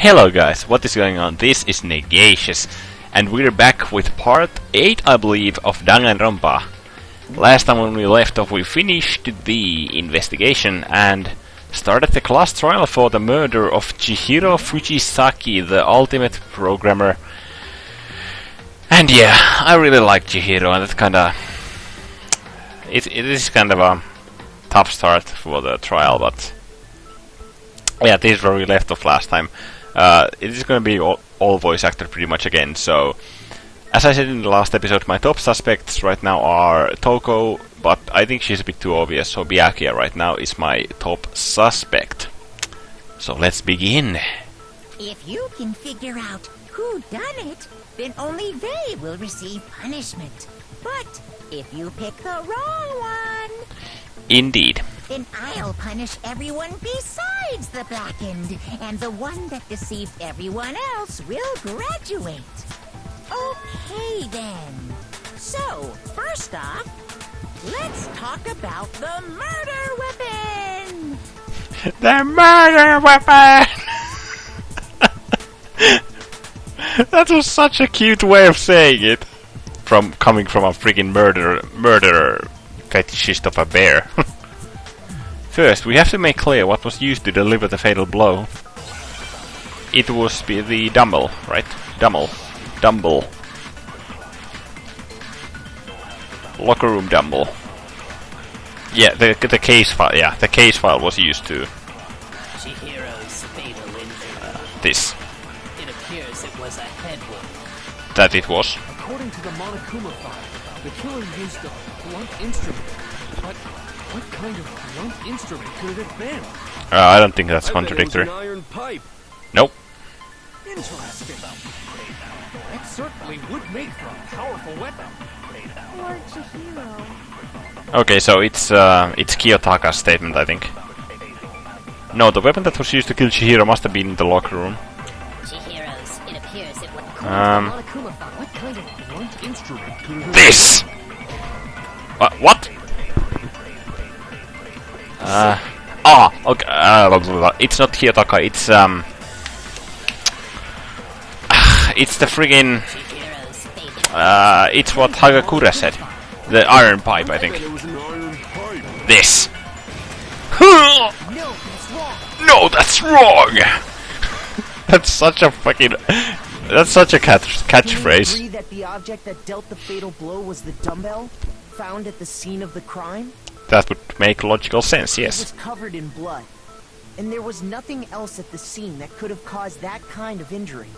Hello guys, what is going on? This is Negacious, and we're back with part 8, I believe, of Danganronpa. Last time when we left off, we finished the investigation and started the class trial for the murder of Chihiro Fujisaki, the ultimate programmer. And yeah, I really like Chihiro, and it's kinda... It is kind of a tough start for the trial, but... Yeah, this is where we left off last time. It is going to be all voice actor pretty much again, so... As I said in the last episode, my top suspects right now are Toko, but I think she's a bit too obvious, so Byakuya right now is my top suspect. So let's begin. If you can figure out who done it, then only they will receive punishment. But if you pick the wrong one... Indeed. Then I'll punish everyone besides the blackened, and the one that deceived everyone else will graduate. Okay then. So, first off, let's talk about the murder weapon! The murder weapon! That was such a cute way of saying it. Coming from a freaking murderer fetishist of a bear. First, we have to make clear what was used to deliver the fatal blow. It was the dumbbell, right? Dumbbell. Locker room dumbbell. Yeah, the case file. Yeah, the case file was used to. Chihiro's fatal injury. This. It appears it was a head wound. That it was. According to the Monokuma file, the killer used a blunt instrument. But what kind of blunt instrument could it have been? I don't think that's contradictory. An iron pipe. Nope. Interesting. That certainly would make for a powerful weapon. Or Chihiro. Okay, so it's Kiyotaka's statement, I think. No, the weapon that was used to kill Chihiro must have been in the locker room. Chihiro's, it appears it was... Monokuma file, what kind of blunt instrument could it have This! What? Okay, it's not Kiyotaka, it's the friggin... Chihiro's fatal... it's what Hagakure said. The iron pipe, I think. It was an iron pipe. This! No, that's wrong. No, that's wrong! That's such a fucking... That's such a catchphrase. Agree that the object that dealt the fatal blow was the dumbbell found at the scene of the crime? That would make logical sense, It yes. was covered in blood, and there was nothing else at the scene that could have caused that kind of injury.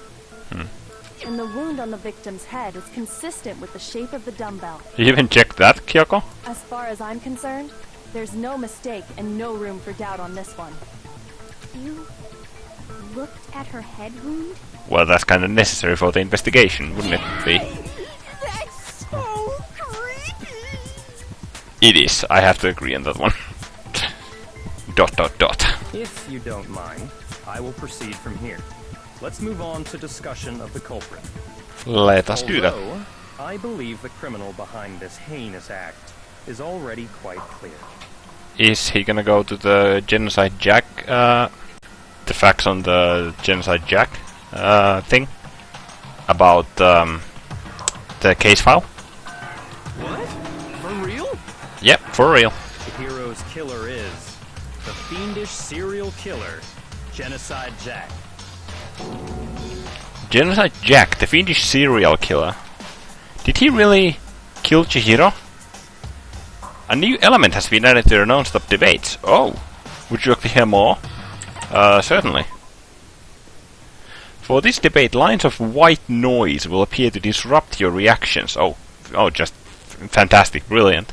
And the wound on the victim's head is consistent with the shape of the dumbbell. You even checked that, Kyoko? As far as I'm concerned, there's no mistake and no room for doubt on this one. You looked at her head wound? Well, that's kind of necessary for the investigation, wouldn't it be? That's so creepy! It is, I have to agree on that one. ... If you don't mind, I will proceed from here. Let's move on to discussion of the culprit. Let us do that. Although, I believe the criminal behind this heinous act is already quite clear. Is he gonna go to the Genocide Jack, the facts on the Genocide Jack, thing? About, the case file? What? For real? Yep, for real. Chihiro's killer is the fiendish serial killer, Genocide Jack. Genocide Jack, the fiendish serial killer. Did he really kill Chihiro? A new element has been added to the non-stop debates. Oh, would you like to hear more? Certainly. For this debate, lines of white noise will appear to disrupt your reactions. Oh, just fantastic, brilliant.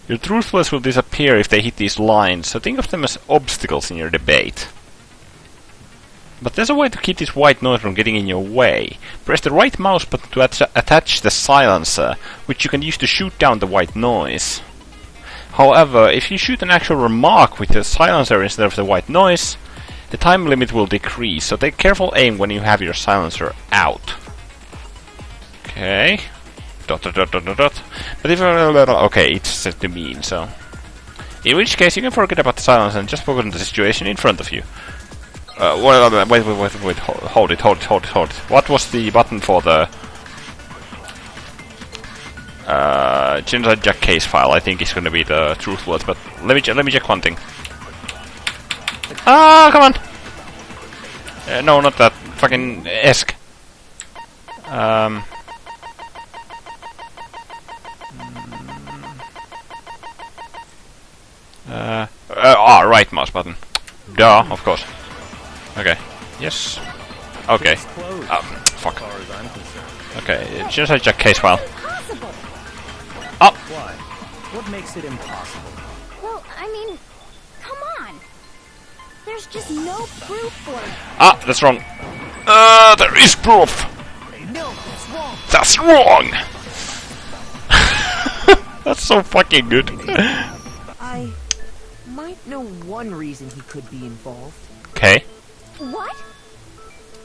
Your truthfulness will disappear if they hit these lines, so think of them as obstacles in your debate. But there's a way to keep this white noise from getting in your way. Press the right mouse button to attach the silencer, which you can use to shoot down the white noise. However, if you shoot an actual remark with the silencer instead of the white noise, the time limit will decrease, so take careful aim when you have your silencer out. Okay. ... But if okay, it's set to mean, so... In which case, you can forget about the silence and just focus on the situation in front of you. Wait, hold it. What was the button for the Genocide Jack case file? I think it's gonna be the truth words, but let me check one thing. Ah, come on! No, not that. Fucking ESC. Right mouse button. Duh, of course. Okay. Yes. Okay. Fuck. Okay, Genocide Jack case file. Impossible! Oh! Why? What makes it impossible? Well, I mean, come on. There's just no proof for it. Ah, that's wrong. There is proof! No, that's wrong. That's wrong! That's so fucking good. I might know one reason he could be involved. Okay. What?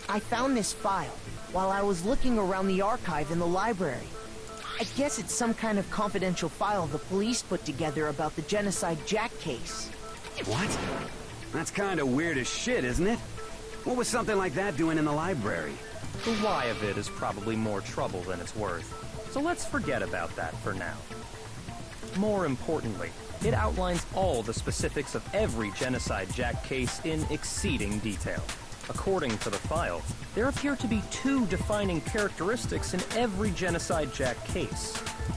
I found this file while I was looking around the archive in the library. I guess it's some kind of confidential file the police put together about the Genocide Jack case. What? That's kind of weird as shit, isn't it? What was something like that doing in the library? The why of it is probably more trouble than it's worth. So let's forget about that for now. More importantly, it outlines all the specifics of every Genocide Jack case in exceeding detail. According to the file, there appear to be two defining characteristics in every Genocide Jack case.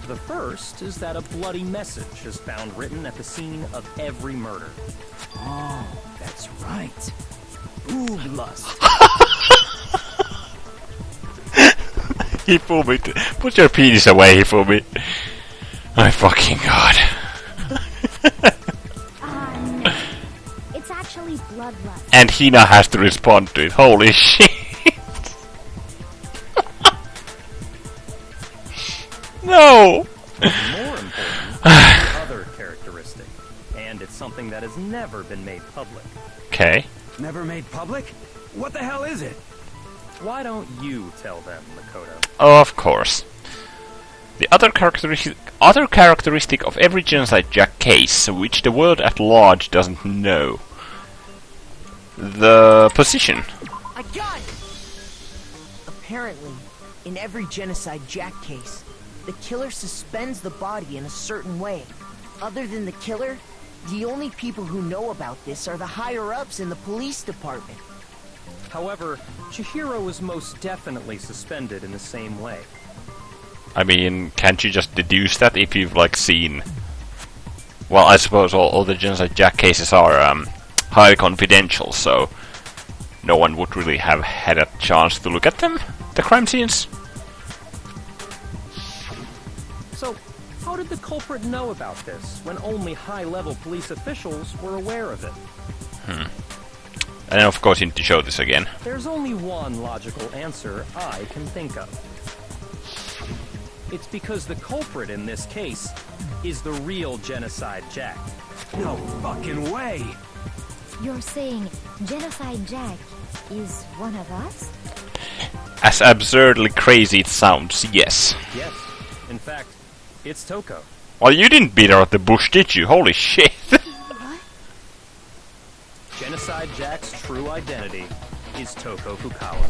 The first is that a bloody message is found written at the scene of every murder. Oh, that's right. Boob lust. He fooled me. Put your penis away, he fooled me. My fucking god. No. It's actually bloodlust. And Hina has to respond to it. Holy shit. No! More important is the other characteristic, and it's something that has never been made public. Okay. Never made public? What the hell is it? Why don't you tell them, Makoto? Of course. The other characteristic of every Genocide Jack case, which the world at large doesn't know. The position. I got it! Apparently, in every Genocide Jack case, the killer suspends the body in a certain way. Other than the killer, the only people who know about this are the higher-ups in the police department. However, Chihiro is most definitely suspended in the same way. I mean, can't you just deduce that if you've, like, seen... Well, I suppose all the Genocide Jack cases are, highly confidential, so... No one would really have had a chance to look at them, the crime scenes. So, how did the culprit know about this, when only high-level police officials were aware of it? And then of course you need to show this again. There's only one logical answer I can think of. It's because the culprit in this case is the real Genocide Jack. No fucking way! You're saying Genocide Jack is one of us? As absurdly crazy it sounds, yes. Yes, in fact, it's Toko. Well, you didn't beat her at the bush, did you? Holy shit! Genocide Jack's true identity is Toko Fukawa.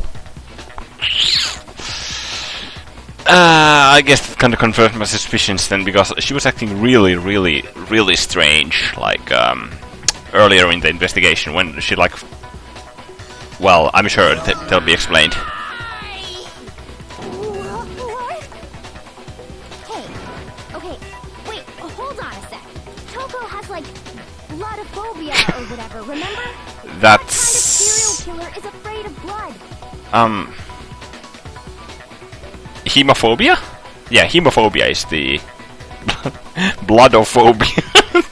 I guess that kind of confirmed my suspicions then, because she was acting really strange, like, earlier in the investigation, when she, like... Well, I'm sure they'll be explained. What? Hey, okay, wait, hold on a sec. Toko has, like, bloodophobia or whatever, remember? That's... What kind of serial killer is afraid of blood? Hemophobia? Yeah, hemophobia is the... bloodophobia.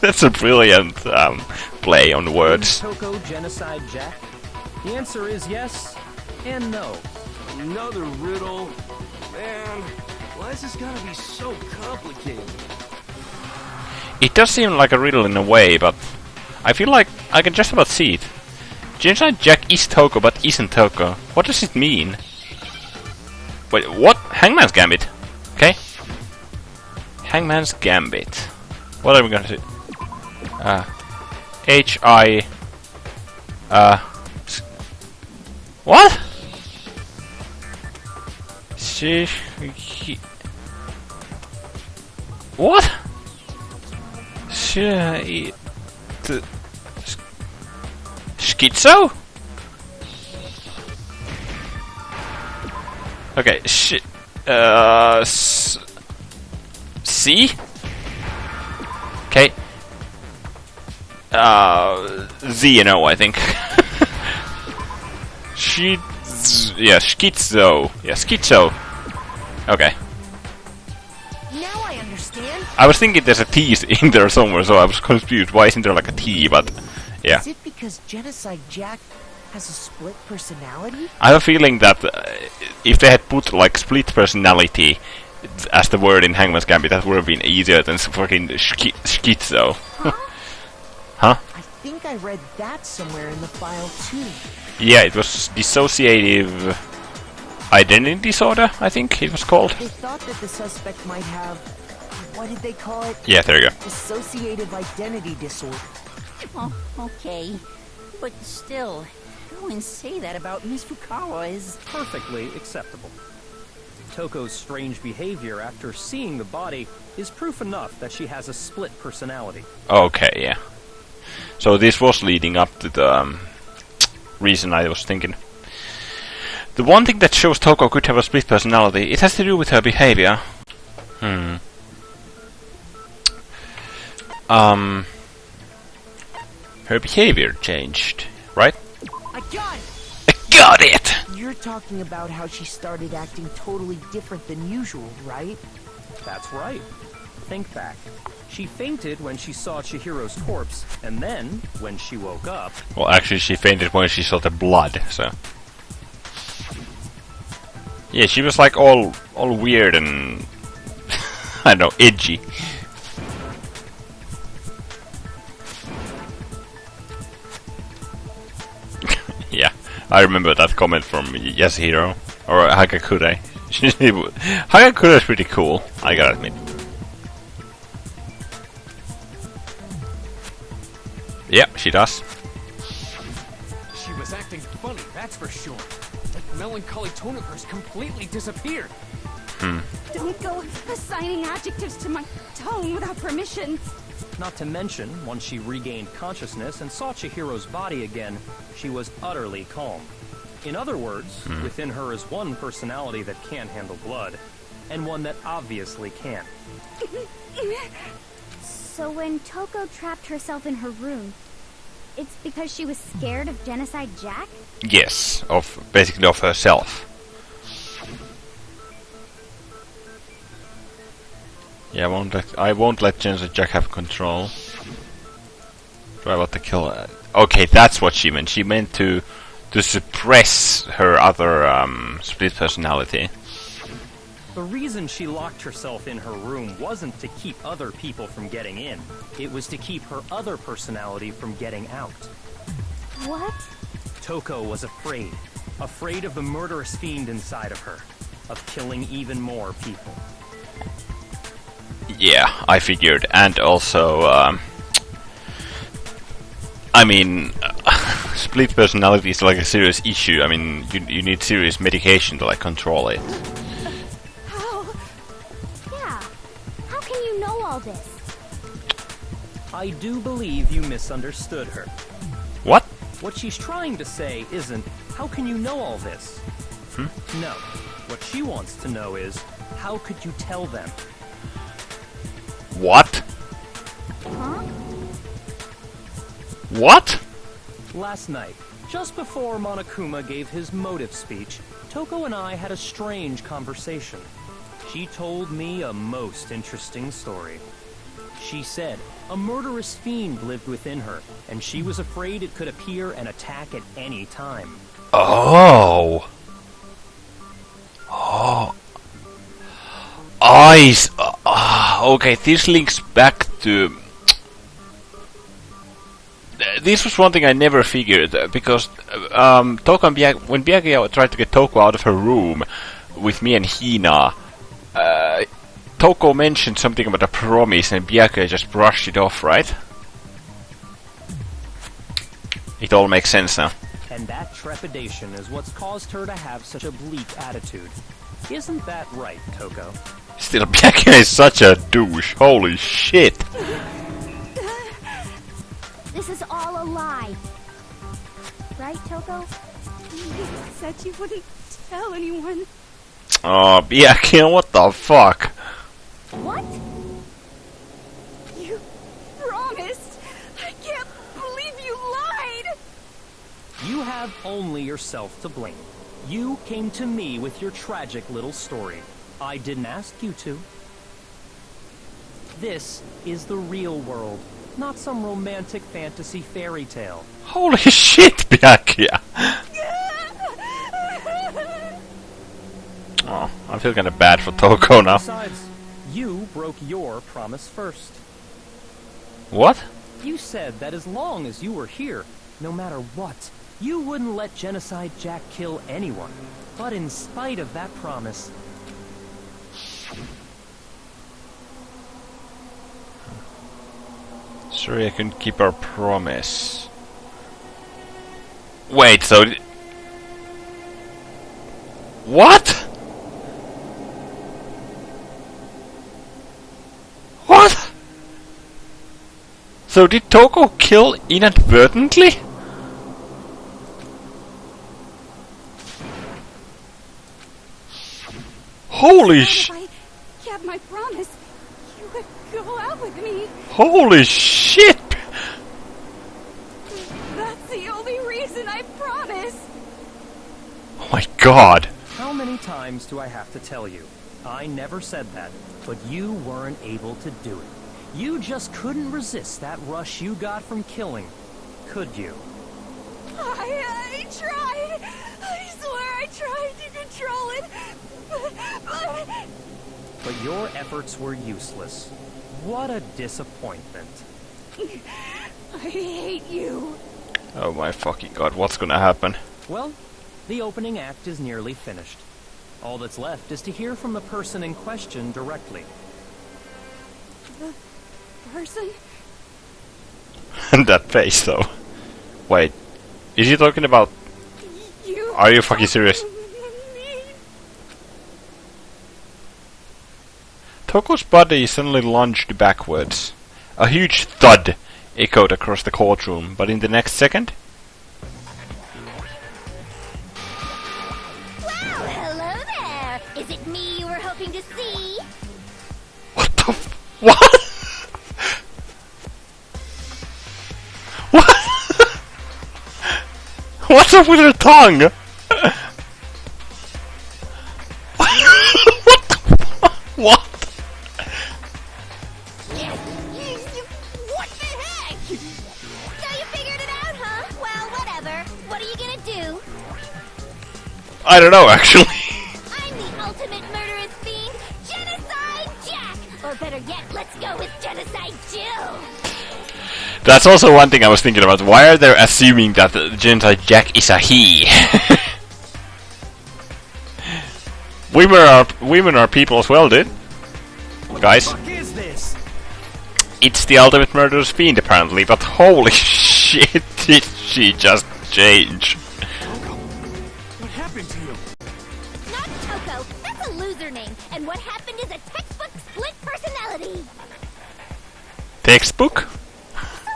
That's a brilliant, play on words. Is Toko Genocide Jack? The answer is yes and no. Another riddle. Man, why is this gotta be so complicated? It does seem like a riddle in a way, but I feel like I can just about see it. Genocide Jack is Toko, but isn't Toko. What does it mean? Wait, what? Hangman's Gambit. Okay. Hangman's Gambit. What are we gonna do? What? What? Schizo? Okay, C? Okay. Xeno, I think. Yeah, schizo. Yeah, schizo. Okay. Now I understand. I was thinking there's a T in there somewhere, so I was confused. Why isn't there like a T? But yeah. Is it because Genocide Jack has a split personality? I have a feeling that if they had put like split personality as the word in Hangman's Gambit, that would have been easier than fucking schizo. Huh? I think I read that somewhere in the file too. Yeah, it was dissociative identity disorder, I think it was called. They thought that the suspect might have, what did they call it? Yeah, there you go. Dissociative identity disorder. Oh, okay. But still, go and say that about Miss Fukawa is... Perfectly acceptable. Toko's strange behavior after seeing the body is proof enough that she has a split personality. Okay, yeah. So this was leading up to the reason I was thinking. The one thing that shows Toko could have a split personality, it has to do with her behavior. Her behavior changed, right? I got it! I got it! You're talking about how she started acting totally different than usual, right? That's right. Think back. She fainted when she saw Chihiro's corpse, and then, when she woke up... Well, actually, she fainted when she saw the blood, so... Yeah, she was like all weird and... I don't know, edgy. Yeah, I remember that comment from Yasuhiro, or Hagakure. Hagakure is pretty cool, I gotta admit. Yep, she does. She was acting funny, that's for sure. That melancholy tone of hers completely disappeared. Don't go assigning adjectives to my tone without permission. Not to mention, once she regained consciousness and saw Chihiro's body again, she was utterly calm. In other words, within her is one personality that can't handle blood, and one that obviously can. So when Toko trapped herself in her room, it's because she was scared of Genocide Jack? Yes, basically of herself. Yeah, I won't let Genocide Jack have control. Do I want to kill her? Okay, that's what she meant. She meant to suppress her other split personality. The reason she locked herself in her room wasn't to keep other people from getting in. It was to keep her other personality from getting out. What? Toko was afraid. Afraid of the murderous fiend inside of her. Of killing even more people. Yeah, I figured. And also, I mean, split personality is like a serious issue. I mean, you need serious medication to like control it. How? Yeah. How can you know all this? I do believe you misunderstood her. What? What she's trying to say isn't, how can you know all this? No. What she wants to know is, how could you tell them? What? Huh? What? Last night, just before Monokuma gave his motive speech, Toko and I had a strange conversation. She told me a most interesting story. She said a murderous fiend lived within her, and she was afraid it could appear and attack at any time. Oh. Oh. Okay, this links back to... This was one thing I never figured, because Toko and when Byakuya tried to get Toko out of her room with me and Hina, Toko mentioned something about a promise and Byakuya just brushed it off, right? It all makes sense now. And that trepidation is what's caused her to have such a bleak attitude. Isn't that right, Toko? Still, Byakuya is such a douche. Holy shit. This is all a lie. Right, Toko? You said you wouldn't tell anyone. Oh, Byakuya, what the fuck? What? You promised. I can't believe you lied. You have only yourself to blame. You came to me with your tragic little story. I didn't ask you to. This is the real world, not some romantic fantasy fairy tale. Holy shit, Byakuya. Oh, I feel kinda bad for Toko now. Besides, you broke your promise first. What? You said that as long as you were here, no matter what, you wouldn't let Genocide Jack kill anyone. But in spite of that promise... Sorry, I couldn't keep our promise. Wait, so... What? What? So did Toko kill inadvertently? Holy sh... If I kept my promise, you would go out with me. Holy shit! That's the only reason I promised. Oh my god. How many times do I have to tell you? I never said that, but you weren't able to do it. You just couldn't resist that rush you got from killing, could you? I tried. I swear I tried to control it. But your efforts were useless. What a disappointment. I hate you. Oh my fucking god, what's gonna happen? Well, the opening act is nearly finished. All that's left is to hear from the person in question directly. The person? And that face though. Wait, is he talking about... You Are you fucking serious? me. Toko's body suddenly lunged backwards. A huge thud echoed across the courtroom, but in the next second... Well, hello there. Is it me you were hoping to see? What the what? What? What's up with her tongue? What the fuck? What? What the heck? So you figured it out, huh? Well, whatever. What are you gonna do? I don't know, actually. I'm the ultimate murderous fiend, Genocide Jack! Or better yet, let's go with Genocide Jill! That's also one thing I was thinking about. Why are they assuming that Genocide Jack is a he? Women are people as well, dude. Guys. What the fuck is this? It's the ultimate murderous fiend, apparently, but holy shit, did she just change? What happened to you? Not Toko, that's a loser name, and what happened is a textbook split personality! Textbook? So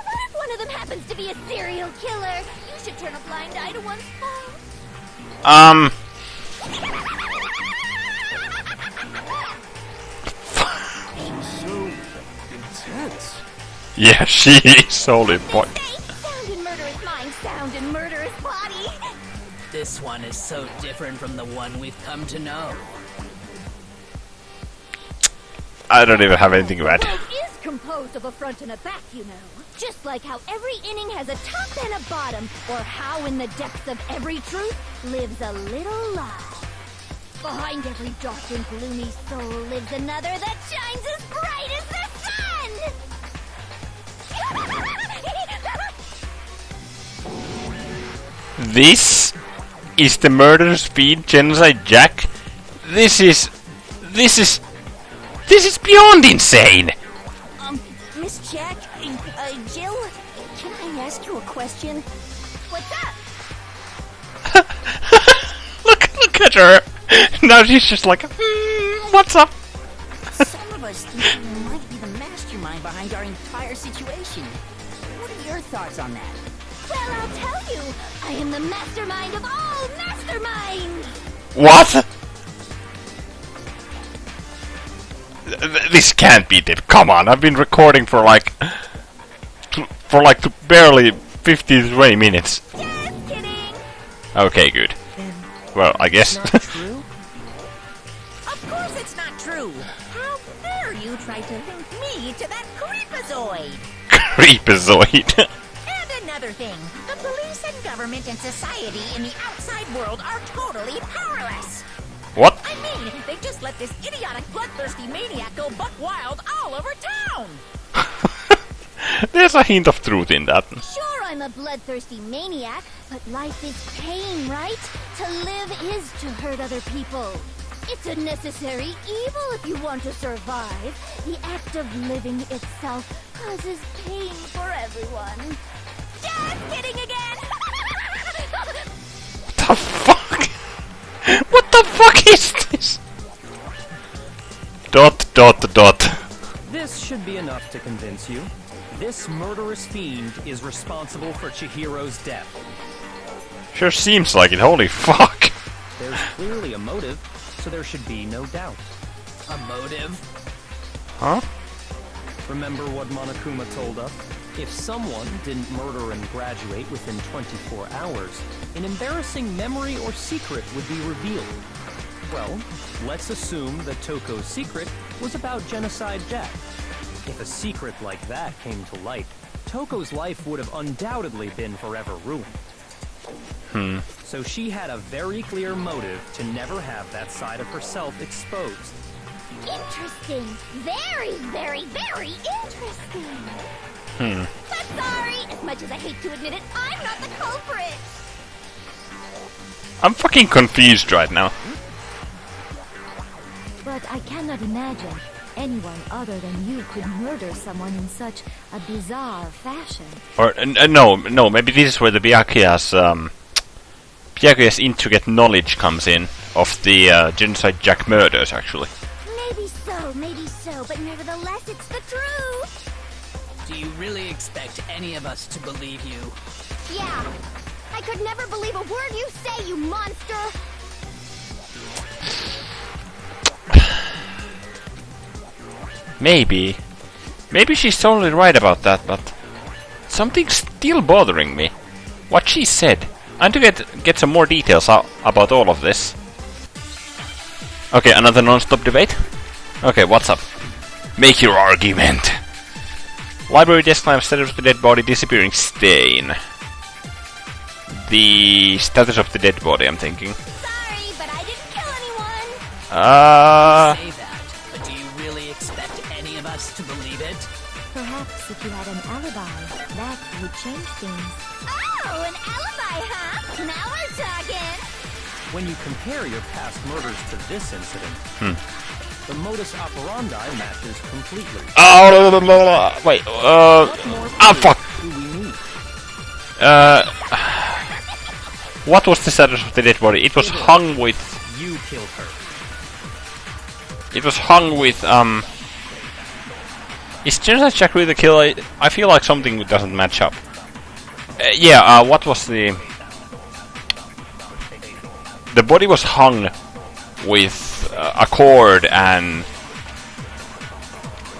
what if one of them happens to be a serial killer? You should turn a blind eye to one's faults. So intense. Yeah, she is holy boy. Sound in murderous mind, sound in murderous body! This one is so different from the one we've come to know. I don't even have anything to add. The world is composed of a front and a back, you know. Just like how every inning has a top and a bottom, or how in the depths of every truth lives a little lie. Behind every dark and gloomy soul lives another that shines as bright as the sun! This is the murderous fiend Genocide Jack? This is beyond insane! Miss Jack, Jill, can I ask you a question? What's up? Look at her! Now she's just like, what's up? Some of us think you might be the mastermind behind our entire situation. What are your thoughts on that? Well, I'll tell you, I am the mastermind of all masterminds! What? This can't be Dip. Come on, I've been recording for like barely 50-20 minutes. Just kidding! Okay, good. Well, I guess. Not true? Of course it's not true. How dare you try to link me to that creepazoid? Creepazoid. And another thing, the police and government and society in the outside world are totally powerless. What? I mean, they just let this idiotic, bloodthirsty maniac go buck wild all over town. There's a hint of truth in that. Sure, I'm a bloodthirsty maniac, but life is pain, right? To live is to hurt other people. It's a necessary evil if you want to survive. The act of living itself causes pain for everyone. Just kidding again. What the fuck? What the fuck is this? ... This should be enough to convince you. This murderous fiend is responsible for Chihiro's death. Sure seems like it, holy fuck. There's clearly a motive, so there should be no doubt. A motive? Huh? Remember what Monokuma told us? If someone didn't murder and graduate within 24 hours, an embarrassing memory or secret would be revealed. Well, let's assume that Toko's secret was about Genocide Jack. If a secret like that came to light, Toko's life would have undoubtedly been forever ruined. So she had a very clear motive to never have that side of herself exposed. Interesting. Very, very, very interesting. But sorry, as much as I hate to admit it, I'm not the culprit. I'm fucking confused right now. But I cannot imagine anyone other than you could murder someone in such a bizarre fashion. Or, no, maybe this is where the Byakuya's intricate knowledge comes in of the Genocide Jack murders, actually. Maybe so, but nevertheless, it's the truth. Do you really expect any of us to believe you? Yeah, I could never believe a word you say, you monster. Maybe she's totally right about that, but something's still bothering me. What she said. I need to get some more details about all of this. Okay, another non-stop debate? Okay, what's up? Make your argument. Library desk lamp, status of the dead body, disappearing stain. The status of the dead body, I'm thinking. Sorry, but I didn't kill anyone. Say that, but do you really expect any of us to believe it? Perhaps if you had an alibi, that would change things. Oh, an alibi, huh? Now we're talking. When you compare your past murders to this incident, the modus operandi matches completely. Wait, fuck! Who we need. What was the status of the dead body? It was hung with... You killed her. It was hung with, Is Genocide Jack really the killer? I feel like something doesn't match up. What was the... The body was hung with a cord and...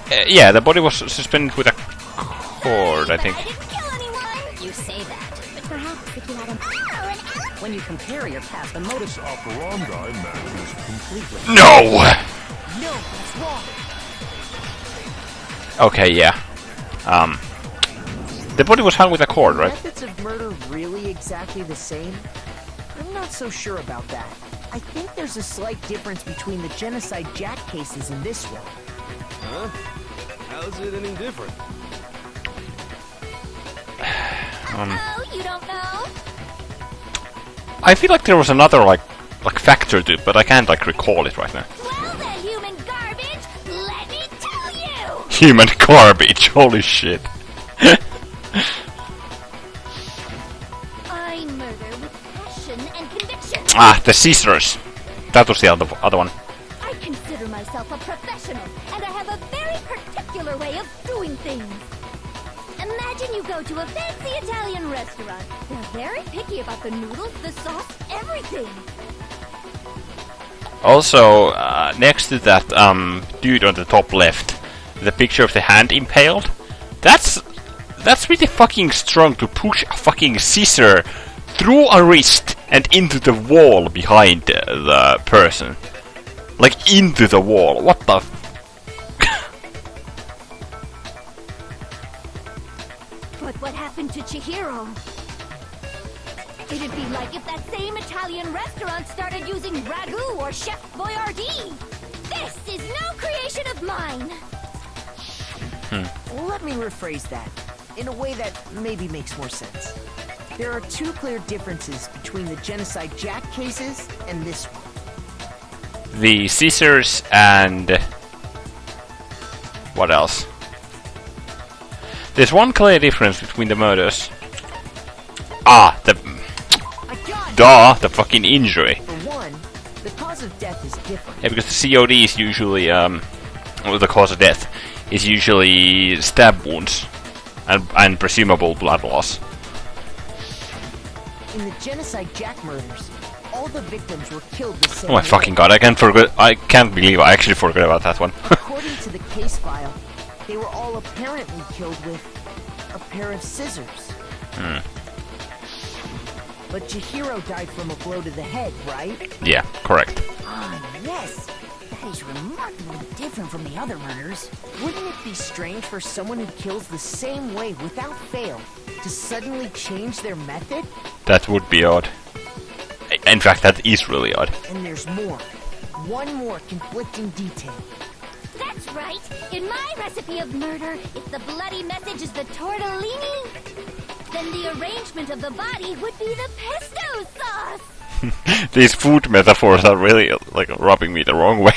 the body was suspended with a cord, I think. I didn't kill anyone. You say that. But perhaps if you had an When you compare your past, the modus Operandi matches completely. No! No, that's wrong. Okay, yeah. The body was hung with a cord, right? Methods of murder really exactly the same? I'm not so sure about that. I think there's a slight difference between the Genocide Jack cases and this one. Huh? How's it any different? Oh, you don't know? I feel like there was another, like factor to it, but I can't, recall it right now. Well then, human garbage, let me tell you! Human garbage, holy shit. I murder with passion and conviction. Ah, the scissors. That was the other one. I consider myself a professional, and I have a very particular way of doing things. Imagine you go to a fancy Italian restaurant. They're very picky about the noodles, the sauce, everything. Also, next to that dude on the top left, the picture of the hand impaled. That's really fucking strong to push a fucking scissor through a wrist and into the wall behind the person. Like into the wall. What the But what happened to Chihiro? It'd be like if that same Italian restaurant started using ragu or Chef Boyardee. This is no creation of mine. Let me rephrase that in a way that maybe makes more sense. There are two clear differences between the Genocide Jack cases and this one. The scissors and... what else? There's one clear difference between the murders. Ah, the fucking injury. For one, the cause of death is different. Yeah, because the COD is usually, well, the cause of death is usually stab wounds and presumable blood loss. In the Genocide Jack murders, all the victims were killed the same Oh my way. fucking god, I can't believe I actually forgot about that one. According to the case file, they were all apparently killed with a pair of scissors. But Chihiro died from a blow to the head, right? Yeah, correct. Ah, yes. That is remarkably different from the other murders. Wouldn't it be strange for someone who kills the same way without fail to suddenly change their method? That would be odd. In fact, that is really odd. And there's more. One more conflicting detail. That's right. In my recipe of murder, if the bloody message is the tortellini, then the arrangement of the body would be the pesto sauce. These food metaphors are really, like, rubbing me the wrong way.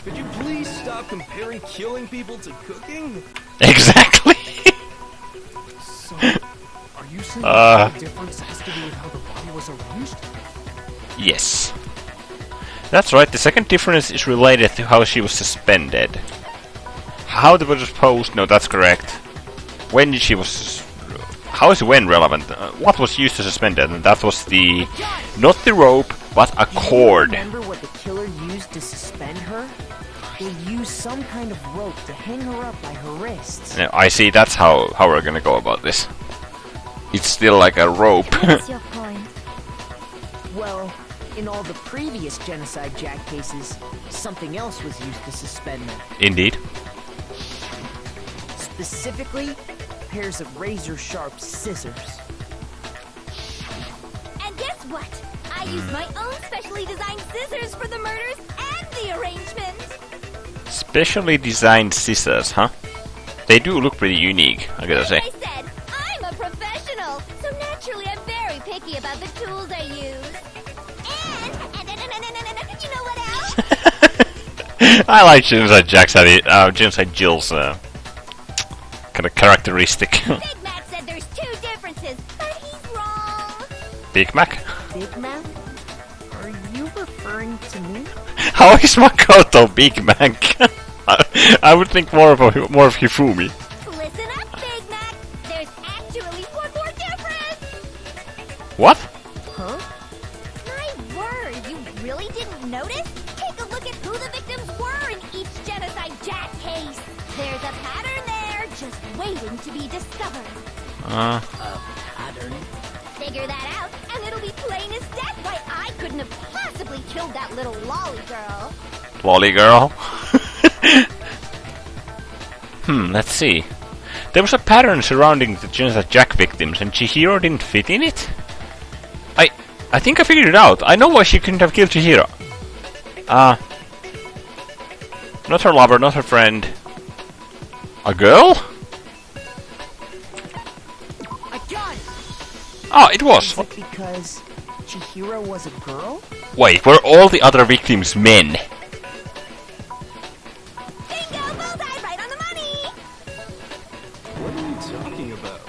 Could you please stop comparing killing people to cooking? Exactly! So, are you saying the difference has to do with how the body was arranged? Yes. That's right, the second difference is related to how she was suspended. How the body was posed, no, that's correct. When she was... how is when relevant? What was used to suspend her? And that was the... not the rope, but a cord. Remember what the killer used to suspend her? They used some kind of rope to hang her up by her wrists. Yeah, I see, that's how we're gonna go about this. It's still like a rope. What's your point? Well, in all the previous Genocide Jack cases, something else was used to suspend them. Indeed. Specifically, pairs of razor-sharp scissors. And guess what? I used my own specially designed scissors for the murders and the arrangement. Specially designed scissors, huh? They do look pretty unique, I gotta say. Like I said, I'm a professional, so naturally I'm very picky about the tools I use. And you know what else? I like Genocide Jack's, Genocide Jill's, kind of characteristic. Big Mac said there's two differences, but he's wrong. Big Mac? Big Mac? Are you referring to me? How is Makoto Big Mac? I would think more of Hifumi. Listen up, Big Mac. There's actually one more difference. What? Huh? My word, you really didn't notice? Take a look at who the victims were in each Genocide Jack case. There's a pattern there, just waiting to be discovered. A pattern? Figure that out, and it'll be plain as death why I couldn't have possibly killed that little lolly girl. Lolly girl? Let's see. There was a pattern surrounding the Genocide Jack victims, and Chihiro didn't fit in it? I think I figured it out. I know why she couldn't have killed Chihiro. Not her lover, not her friend. A girl? I got it! Oh, it was. Is it because Chihiro was a girl? Wait, were all the other victims men? Bingo! Bullseye! Right on the money! What are you talking about?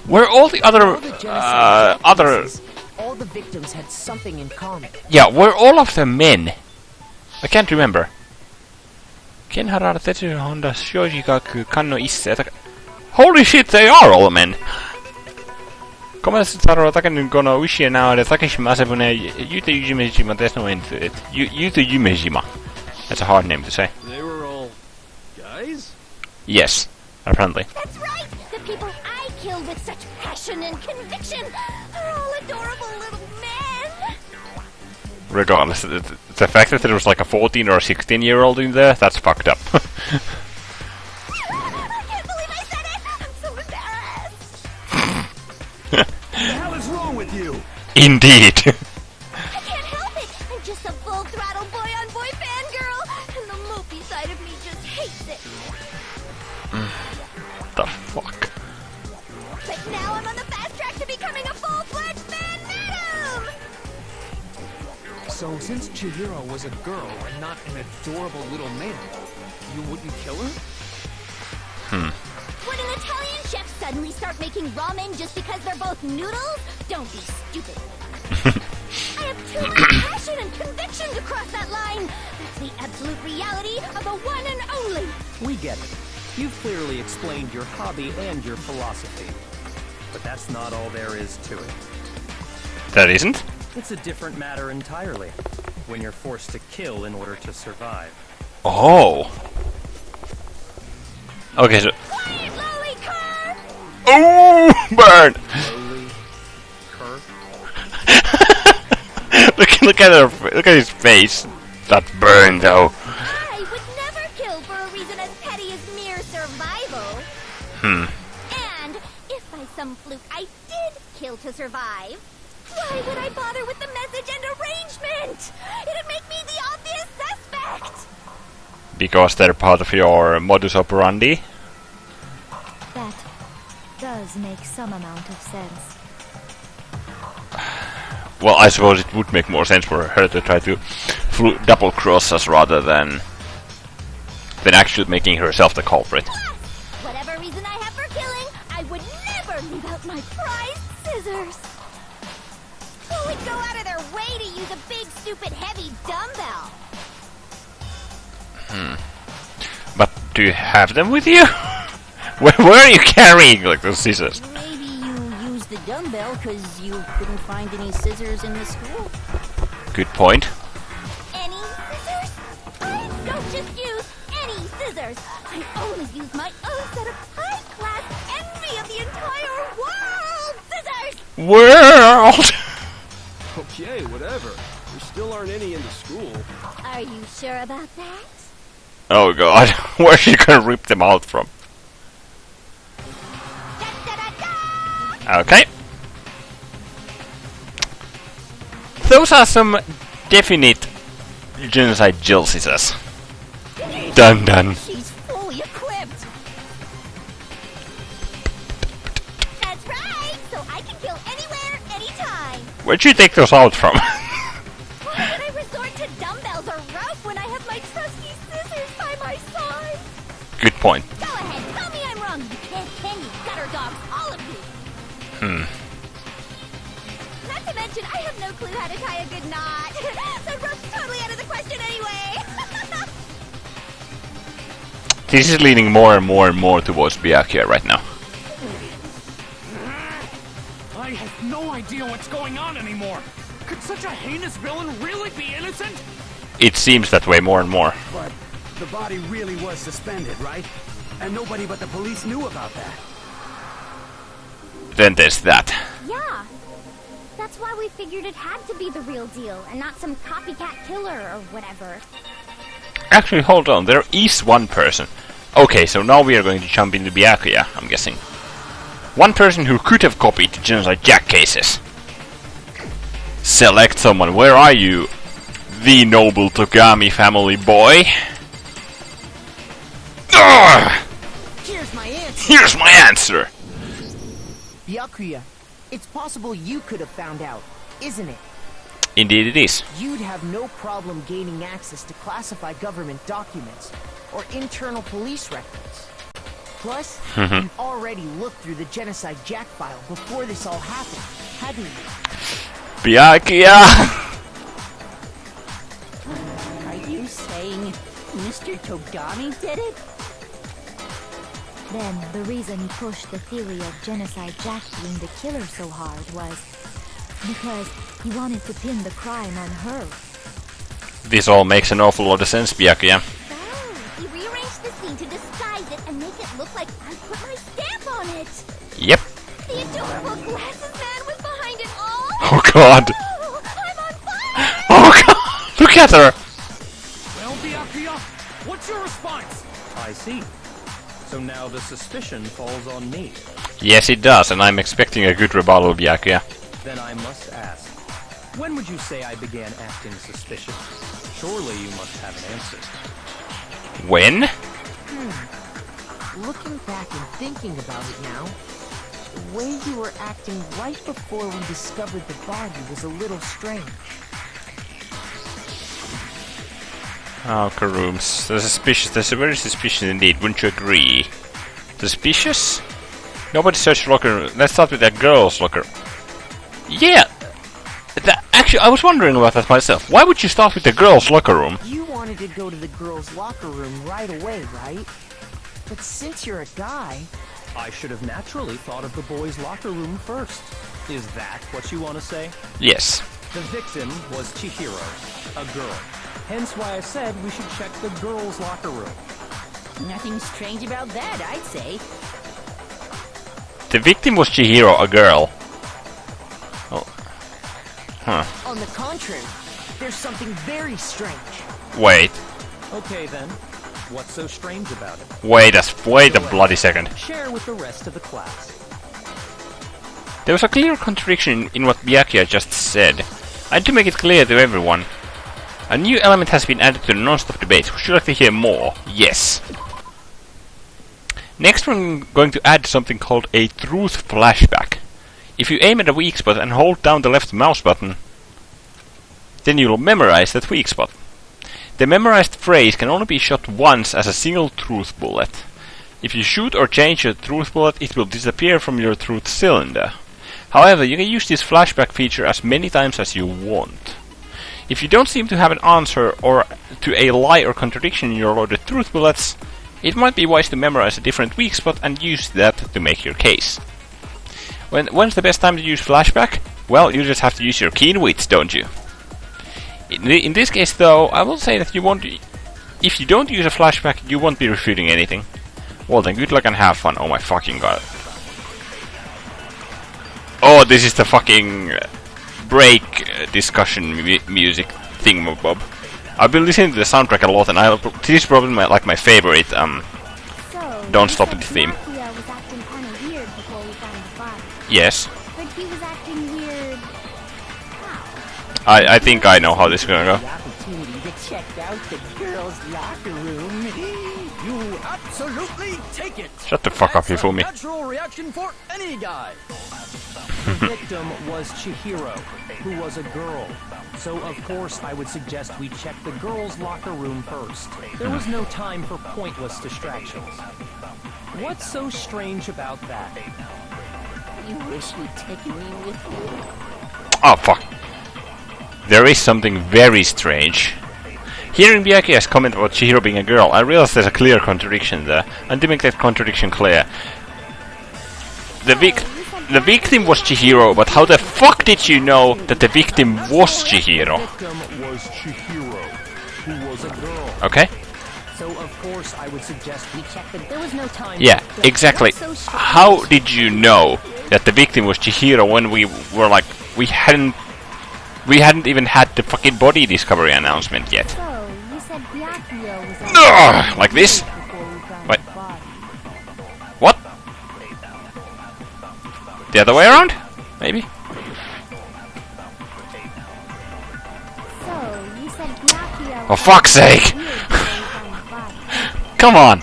Were all the other All the Genocide Jack cases, all the victims had something in common. Yeah, were all of them men? I can't remember. Kenhara Tetsu Honda Shojigaku Kanno Isse. Holy shit, they are all men! Komenssaro Takenin Kono Ushie Naore Takeshima Asebune Yuta Yumejima. There's no end to it. Yuta Yumejima. That's a hard name to say. They were all guys? Yes, apparently. That's right! The people I killed with such passion and conviction are all adorable little men! Regardless, the fact that there was like a 14 or a 16-year-old in there, that's fucked up. I can't believe I said it! I'm so embarrassed! What the hell is wrong with you? Indeed. I can't help it! I'm just a full-throttle boy-on-boy fangirl, and the mopey side of me just hates it. The fuck? But now I'm on the fast track to becoming a full-fledged fan madam! So since Chihiro was a girl and not an adorable little man, you wouldn't kill her? Would an Italian chef suddenly start making ramen just because they're both noodles? Don't be stupid. I have too much passion and conviction to cross that line. That's the absolute reality of the one and only. We get it. You've clearly explained your hobby and your philosophy. But that's not all there is to it. That isn't? It's a different matter entirely, when you're forced to kill in order to survive. Oh. Okay, so... Quiet, lolly cur! Oh, burn! Slowly, cur. look at his face. That's burn, though. I would never kill for a reason as petty as mere survival. And if by some fluke I did kill to survive, why would I bother with the message and arrangement? It'd make me the obvious suspect. Because they're part of your modus operandi? That does make some amount of sense. Well, I suppose it would make more sense for her to try to double-cross us rather than actually making herself the culprit. Plus, whatever reason I have for killing, I would never leave out my prized scissors. Who would go out of their way to use a big, stupid, heavy dumbbell? But do you have them with you? where are you carrying like those scissors? Maybe you used the dumbbell because you couldn't find any scissors in the school. Good point. Any scissors? I don't just use any scissors. I only use my own set of high-class envy of the entire world scissors! World! Okay, whatever. There still aren't any in the school. Are you sure about that? Oh god, where's she gonna rip them out from? Da-da-da-da! Okay. Those are some definite genocide Jill scissors. Dun dun. She's fully equipped. That's right, so I can kill anywhere, anytime. Where'd you take those out from? Why would I resort to dumbbells or rope when I have my trusty scissors by my side? Good point. Go ahead, tell me I'm wrong, you candy gutter dogs, all of you. Not to mention, I have no clue how to tie a good knot. So rope's totally out of the question anyway. This is leaning more and more and more towards Byakuya right now. I have no idea what's going on anymore. Could such a heinous villain really be innocent? It seems that way more and more. But the body really was suspended, right? And nobody but the police knew about that. Then there's that. Yeah. That's why we figured it had to be the real deal and not some copycat killer or whatever. Actually, hold on. There is one person. Okay, so now we are going to jump into Byakuya, I'm guessing. One person who could have copied the Genocide Jack cases. Select someone. Where are you? The noble Togami family boy. Ugh! Here's my answer. Here's my answer. Byakuya, it's possible you could have found out, isn't it? Indeed it is. You'd have no problem gaining access to classified government documents or internal police records. Plus, you already looked through the Genocide Jack file before this all happened, hadn't you? Byakuya! Are you saying Mr. Togami did it? Then the reason he pushed the theory of Genocide Jack being the killer so hard was because he wanted to pin the crime on her. This all makes an awful lot of sense, Byakuya. Oh, he rearranged the scene to disguise it and make it look like I put my stamp on it. Yep. The adorable glasses man was behind it all. Oh god. Oh, I'm on fire. Oh god. Look at her. Well, Byakuya, what's your response? I see. So now the suspicion falls on me. Yes, it does, and I'm expecting a good rebuttal, Byakuya. Then I must ask, when would you say I began acting suspicious? Surely you must have an answer. When? Looking back and thinking about it now, the way you were acting right before we discovered the body was a little strange. Oh, Karooms. They're suspicious. They're very suspicious indeed, wouldn't you agree? Suspicious? Nobody searched locker. Let's start with that girl's locker. Yeah! Actually, I was wondering about that myself. Why would you start with the girl's locker room? You wanted to go to the girls' locker room right away, right? But since you're a guy... I should have naturally thought of the boys' locker room first. Is that what you want to say? Yes. The victim was Chihiro, a girl. Hence why I said we should check the girls' locker room. Nothing strange about that, I'd say. The victim was Chihiro, a girl. Oh. Huh. On the contrary, there's something very strange. Wait. Okay then, what's so strange about it? Wait a bloody second. Share with the rest of the class. There was a clear contradiction in what Byakuya just said. I had to make it clear to everyone. A new element has been added to the non-stop debate. Would you like to hear more? Yes. Next we're going to add something called a truth flashback. If you aim at a weak spot and hold down the left mouse button, then you'll memorize that weak spot. The memorized phrase can only be shot once as a single truth bullet. If you shoot or change your truth bullet, it will disappear from your truth cylinder. However, you can use this flashback feature as many times as you want. If you don't seem to have an answer or to a lie or contradiction in your loaded truth bullets, it might be wise to memorize a different weak spot and use that to make your case. When's the best time to use flashback? Well, you just have to use your keen wits, don't you? In this case, though, I will say that you won't. If you don't use a flashback, you won't be refuting anything. Well then, good luck and have fun. Oh my fucking god. Oh, this is the fucking break discussion music thingamabob. I've been listening to the soundtrack a lot, and this is probably my favorite. Don't Stop It theme. Byakuya was acting kind of weird before we found the body. Yes. But he was acting weird. I think I know how this is gonna go. The opportunity to check out the girls' locker room. You absolutely take it. Shut the fuck up, That's Hifumi. a natural reaction for any guy. The victim was Chihiro, who was a girl. So of course I would suggest we check the girls' locker room first. There was no time for pointless distractions. What's so strange about that? You wish you'd taken me with you. Oh fuck. There is something very strange. Hearing Byakuya's comment about Chihiro being a girl, I realize there's a clear contradiction there, and to make that contradiction clear, the victim was Chihiro, but how the fuck did you know that the victim was Chihiro? The victim was Chihiro, who was a girl. Okay. So of course I would suggest we check the. There was no time. Yeah, exactly. How did you know that the victim was Chihiro when we were like, we hadn't even had the fucking body discovery announcement yet? So, you said Byakuya was Ugh, like this? Wait. What? The other way around? Maybe? So, you said Byakuya For fuck's sake! Come on!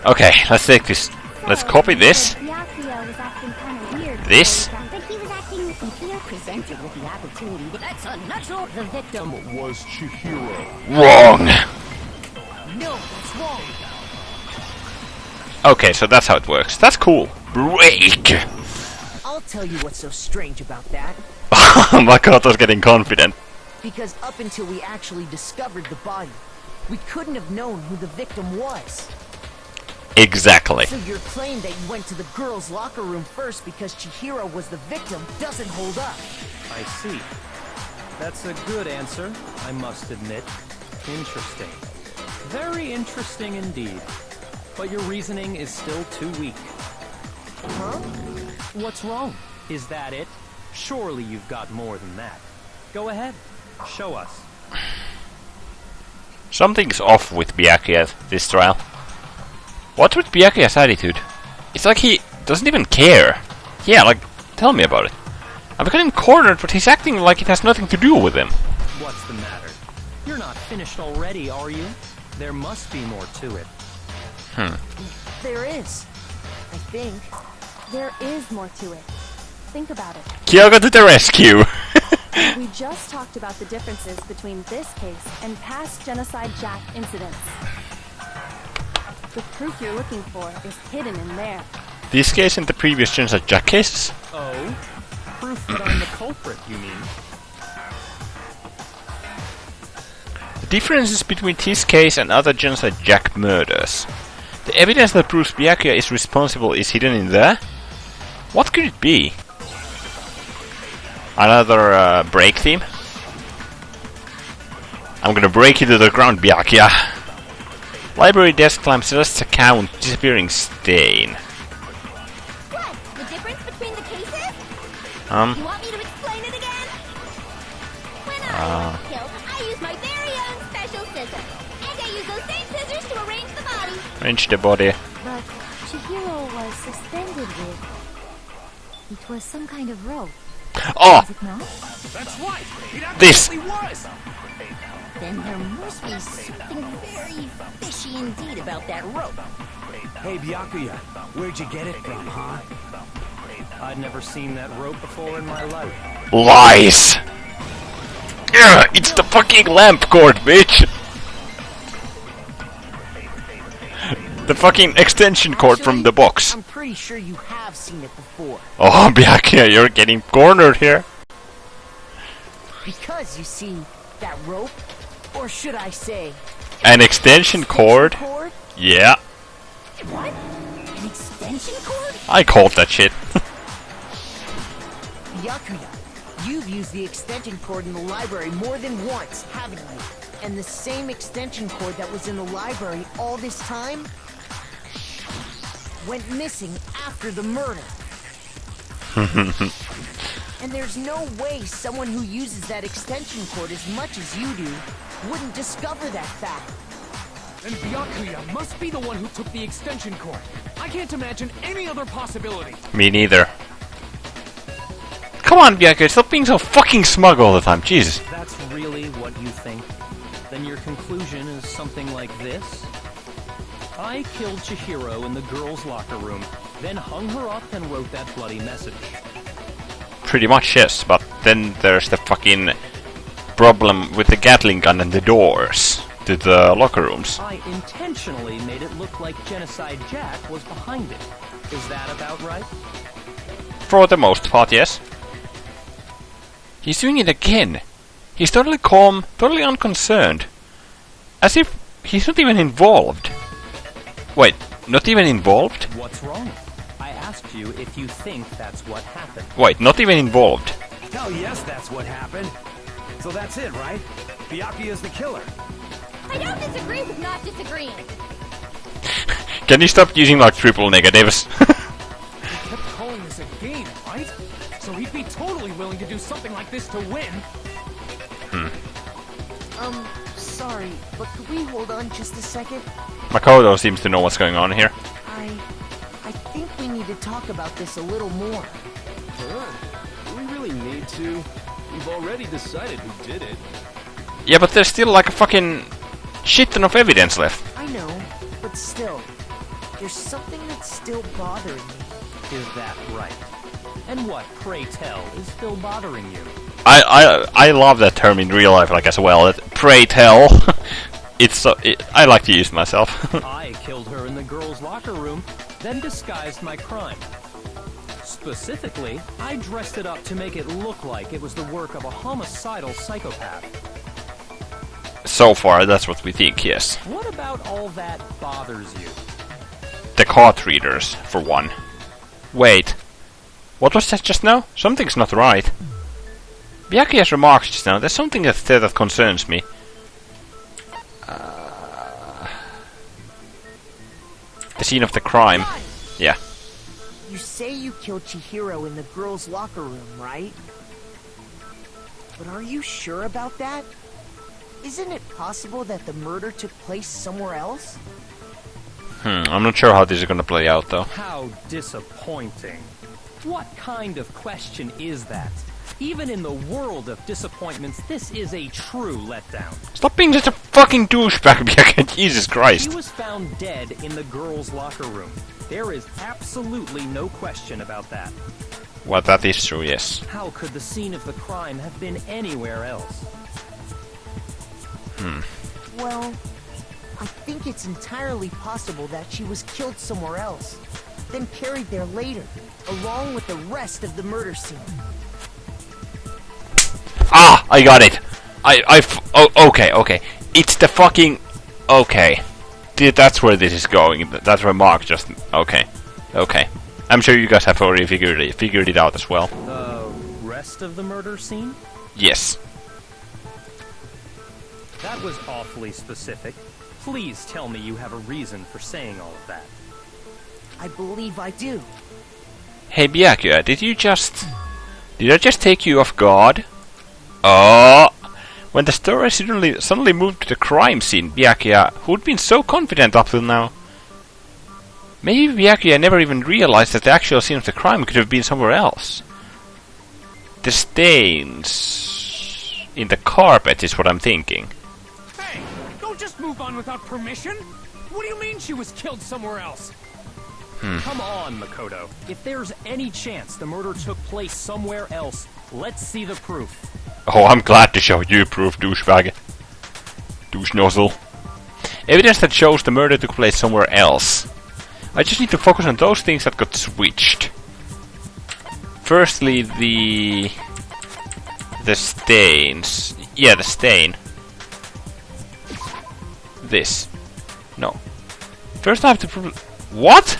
Okay, let's take this. Let's copy this. This. But he was acting if you're presented with the opportunity. That's unnatural. The victim was Chihiro. Wrong! No, that's wrong. Okay, so that's how it works. That's cool. Break! I'll I'll tell you what's so strange about that. Makoto's getting confident. Because up until we actually discovered the body, we couldn't have known who the victim was. Exactly. So your claim that you went to the girls' locker room first because Chihiro was the victim doesn't hold up. I see. That's a good answer, I must admit. Interesting. Very interesting indeed. But your reasoning is still too weak. Huh? What's wrong? Is that it? Surely you've got more than that. Go ahead. Show us. Something's off with Byakuya this trial. What's with Byakuya's attitude? It's like he doesn't even care. Yeah, like, tell me about it. I've got him cornered, but he's acting like it has nothing to do with him. What's the matter? You're not finished already, are you? There must be more to it. There is. I think. There is more to it. Think about it. Kyogo to the rescue! We just talked about the differences between this case and past Genocide Jack incidents. The proof you're looking for is hidden in there. This case and the previous Genocide Jack cases? Oh? Proof that I'm the culprit, you mean? The differences between this case and other Genocide Jack murders. The evidence that proves Byakuya is responsible is hidden in there? What could it be? Another break theme? I'm gonna break you to the ground, Byakuya! Library desk climb Celeste's account, disappearing stain. What? The difference between the cases? You want me to explain it again? When I was killed, I used my very own special scissors. And I used those same scissors to arrange the body. Arrange the body. But Chihiro was suspended with... It was some kind of rope, Oh! was it not? That's right! It This! absolutely was! Then there must be something very fishy indeed about that rope. Hey, Byakuya, where'd you get it from, huh? I'd never seen that rope before in my life. Lies! Ugh, it's the fucking lamp cord, bitch! The fucking extension cord from the box. I'm pretty sure you have seen it before. Oh, Byakuya, you're getting cornered here. Because, you see, that rope, or should I say... An extension cord? cord? Yeah. What? An extension cord? I called that shit. Byakuya, you've used the extension cord in the library more than once, haven't you? And the same extension cord that was in the library all this time went missing after the murder. And there's no way someone who uses that extension cord as much as you do wouldn't discover that fact. And Byakuya must be the one who took the extension cord. I can't imagine any other possibility. Me neither. Come on, Byakuya, stop being so fucking smug all the time, Jesus. That's really what you think? Then your conclusion is something like this? I killed Chihiro in the girls' locker room, then hung her up and wrote that bloody message. Pretty much, yes, but then there's the fucking problem with the Gatling gun and the doors to the locker rooms. I intentionally made it look like Genocide Jack was behind it. Is that about right? For the most part, yes. He's doing it again. He's totally calm, totally unconcerned. As if he's not even involved. Wait, not even involved? What's wrong? I asked you if you think that's what happened. Wait, not even involved. Hell yes, that's what happened. So that's it, right? Byakuya's the killer. I don't disagree with not disagreeing. Can you stop using like triple negatives? He kept calling this a game, right? So he'd be totally willing to do something like this to win. Sorry, but could we hold on just a second? Makoto seems to know what's going on here. I think we need to talk about this a little more. Do we really need to? We've already decided who did it. Yeah, but there's still like a fucking shit ton of evidence left. I know, but still, there's something that's still bothering me. Is that right? And what, pray tell, is still bothering you? I love that term in real life like as well. That pray tell. It's so I like to use myself. I killed her in the girls' locker room, then disguised my crime. Specifically, I dressed it up to make it look like it was the work of a homicidal psychopath. So far, that's what we think, yes. What about all that bothers you? The card readers, for one. Wait. What was that just now? Something's not right. Byakuya's remarks just now, there's something there that concerns me. The scene of the crime. Yeah. You say you killed Chihiro in the girls' locker room, right? But are you sure about that? Isn't it possible that the murder took place somewhere else? I'm not sure how this is gonna play out, though. How disappointing. What kind of question is that? Even in the world of disappointments, this is a true letdown. Stop being such a fucking douchebag, Byakuya. Jesus Christ. She was found dead in the girls' locker room. There is absolutely no question about that. Well, that is true, yes. How could the scene of the crime have been anywhere else? Well, I think it's entirely possible that she was killed somewhere else, then carried there later, along with the rest of the murder scene. Ah! I got it! Okay. It's the fucking... Okay. That's where this is going. That's where Mark just... Okay. I'm sure you guys have already figured it out as well. The rest of the murder scene? Yes. That was awfully specific. Please tell me you have a reason for saying all of that. I believe I do. Hey Byakuya, did I just take you off guard? Oh! When the story suddenly moved to the crime scene, Byakuya, who'd been so confident up till now. Maybe Byakuya never even realized that the actual scene of the crime could have been somewhere else. The stains in the carpet is what I'm thinking. Hey, don't just move on without permission. What do you mean she was killed somewhere else? Come on, Makoto. If there's any chance the murder took place somewhere else, let's see the proof. Oh, I'm glad to show you proof, douchebag. Douche nozzle. Evidence that shows the murder took place somewhere else. I just need to focus on those things that got switched. Firstly, the stains. Yeah, the stain. This. No. First I have to prove... What?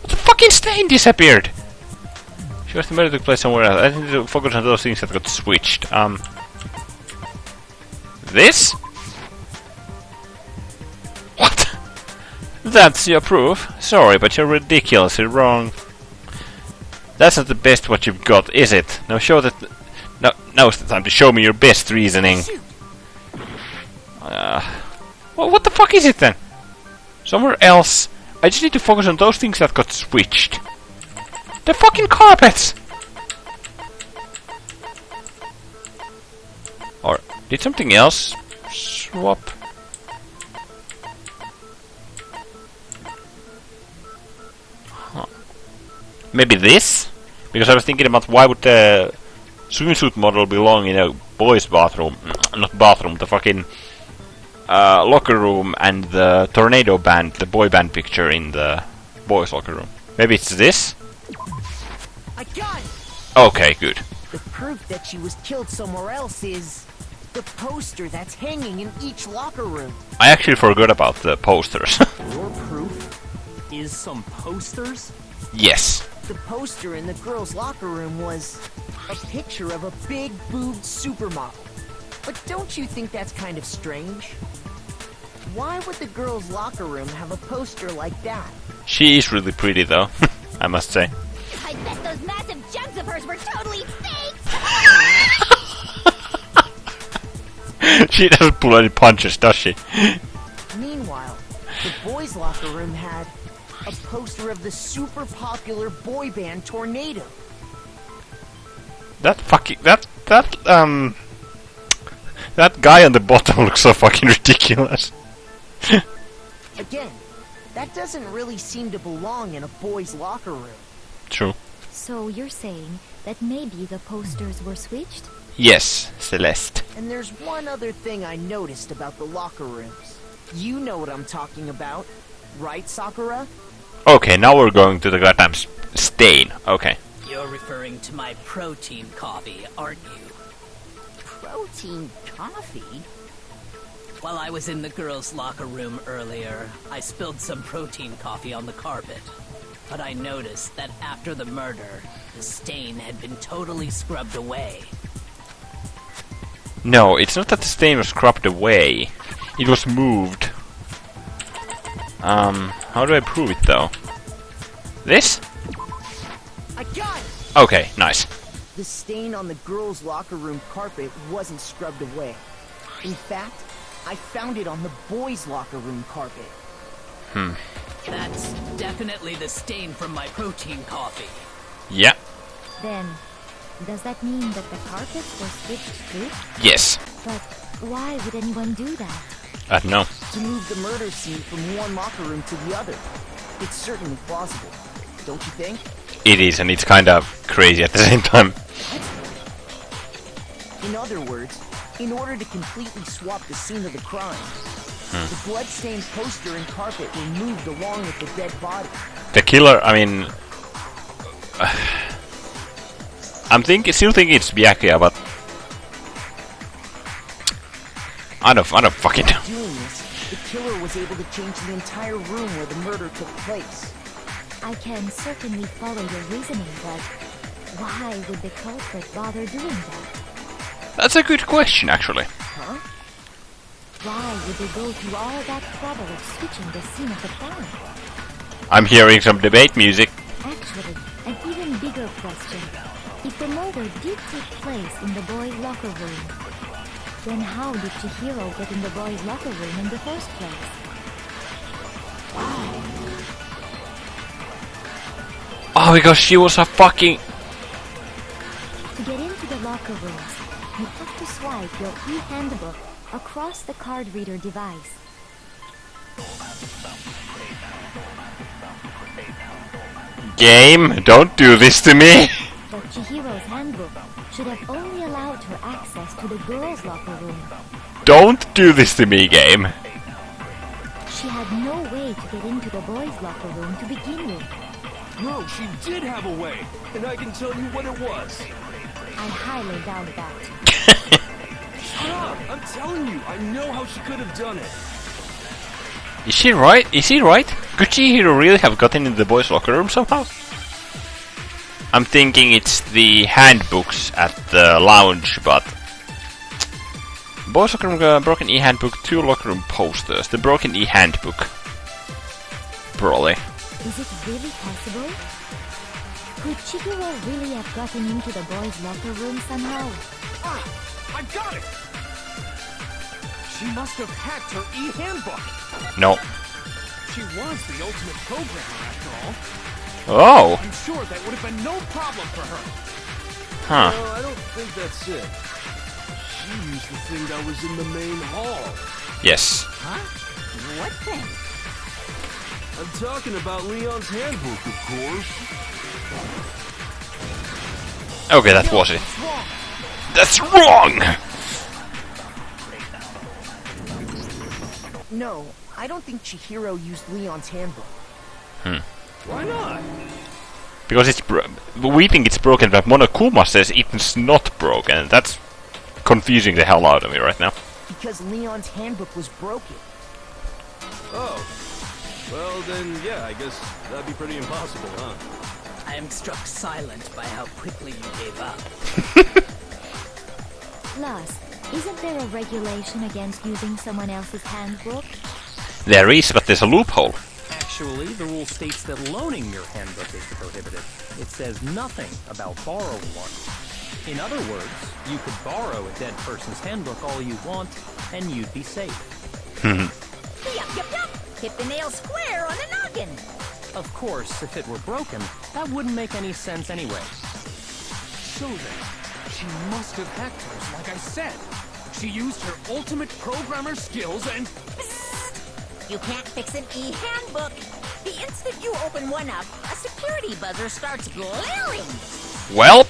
The fucking stain disappeared! Shows the murder took place somewhere else. I need to focus on those things that got switched. This? What? That's your proof? Sorry, but you're ridiculously wrong. That's not the best what you've got, is it? Now show that... Now's the time to show me your best reasoning. Well, what the fuck is it then? Somewhere else. I just need to focus on those things that got switched. The fucking carpets! Or did something else swap? Huh. Maybe this? Because I was thinking about why would the swimsuit model belong in a boys' bathroom? Not bathroom, the fucking locker room, and the tornado band, the boy band picture in the boys' locker room. Maybe it's this? I got it! Okay, good. The proof that she was killed somewhere else is the poster that's hanging in each locker room. I actually forgot about the posters. Your proof is some posters? Yes. The poster in the girls' locker room was a picture of a big boobed supermodel. But don't you think that's kind of strange? Why would the girls' locker room have a poster like that? She is really pretty though, I must say. I bet those massive jugs of hers were totally fake! She doesn't pull any punches, does she? Meanwhile, the boys' locker room had a poster of the super popular boy band Tornado. That guy on the bottom looks so fucking ridiculous. Again, that doesn't really seem to belong in a boys' locker room. True. So you're saying that maybe the posters were switched? Yes, Celeste. And there's one other thing I noticed about the locker rooms. You know what I'm talking about, right, Sakura? Okay, now we're going to the goddamn stain. Okay. You're referring to my protein coffee, aren't you? Protein coffee? While I was in the girls' locker room earlier, I spilled some protein coffee on the carpet. But I noticed that after the murder, the stain had been totally scrubbed away. No, it's not that the stain was scrubbed away. It was moved. How do I prove it though? This? I got it! Okay, nice. The stain on the girls' locker room carpet wasn't scrubbed away. In fact, I found it on the boys' locker room carpet. That's definitely the stain from my protein coffee. Yeah. Then, does that mean that the carpets were switched too? Yes. But why would anyone do that? I don't know. To move the murder scene from one locker room to the other. It's certainly plausible, don't you think? It is, and it's kind of crazy at the same time. In other words, in order to completely swap the scene of the crime, the blood-stained poster and carpet were moved along with the dead body. The killer, I mean... I'm still thinking it's Byakuya, but... I don't fucking know. Doing this, the killer was able to change the entire room where the murder took place. I can certainly follow your reasoning, but why would the culprit bother doing that? That's a good question, actually. Huh? Why would they go through all that trouble of switching the scene of the crime? I'm hearing some debate music. Actually, an even bigger question. If the murder did take place in the boys' locker room, then how did Chihiro get in the boys' locker room in the first place? Oh, because she was a fucking... To get into the locker rooms, you have to swipe your e-handbook across the card reader device. Game, don't do this to me! But Chihiro's handbook should have only allowed her access to the girls' locker room. Don't do this to me, game! She had no way to get into the boys' locker room to begin with. No, she did have a way, and I can tell you what it was. I highly doubt that. Shut up! I'm telling you, I know how she could have done it. Is she right? Is he right? Could Chihiro really have gotten into the boys' locker room somehow? I'm thinking it's the handbooks at the lounge, but... Boys' locker room, broken e-handbook, 2 locker room posters. The broken e-handbook. Probably. Is it really possible? Could Chihiro really have gotten into the boys' locker room somehow? Ah! I got it! She must have hacked her e-handbook. No. She was the ultimate programmer, after all. Oh! I'm sure that would have been no problem for her. Huh. No, I don't think that's it. She used the thing that was in the main hall. Yes. Huh? What thing? I'm talking about Leon's handbook, of course. Okay, that was it. That's wrong! No, I don't think Chihiro used Leon's handbook. Why not? Because it's we think it's broken, but Monokuma says it's not broken. That's confusing the hell out of me right now. Because Leon's handbook was broken. Oh. Well, then, yeah, I guess that'd be pretty impossible, huh? I am struck silent by how quickly you gave up. Plus, isn't there a regulation against using someone else's handbook? There is, but there's a loophole. Actually, the rule states that loaning your handbook is prohibited. It says nothing about borrowing one. In other words, you could borrow a dead person's handbook all you want, and you'd be safe. Yup, yup, yup! Hit the nail square on the noggin! Of course, if it were broken, that wouldn't make any sense anyway. So then, she must have hacked hers, like I said. She used her ultimate programmer skills and... You can't fix an e-handbook. The instant you open one up, a security buzzer starts blaring. Welp.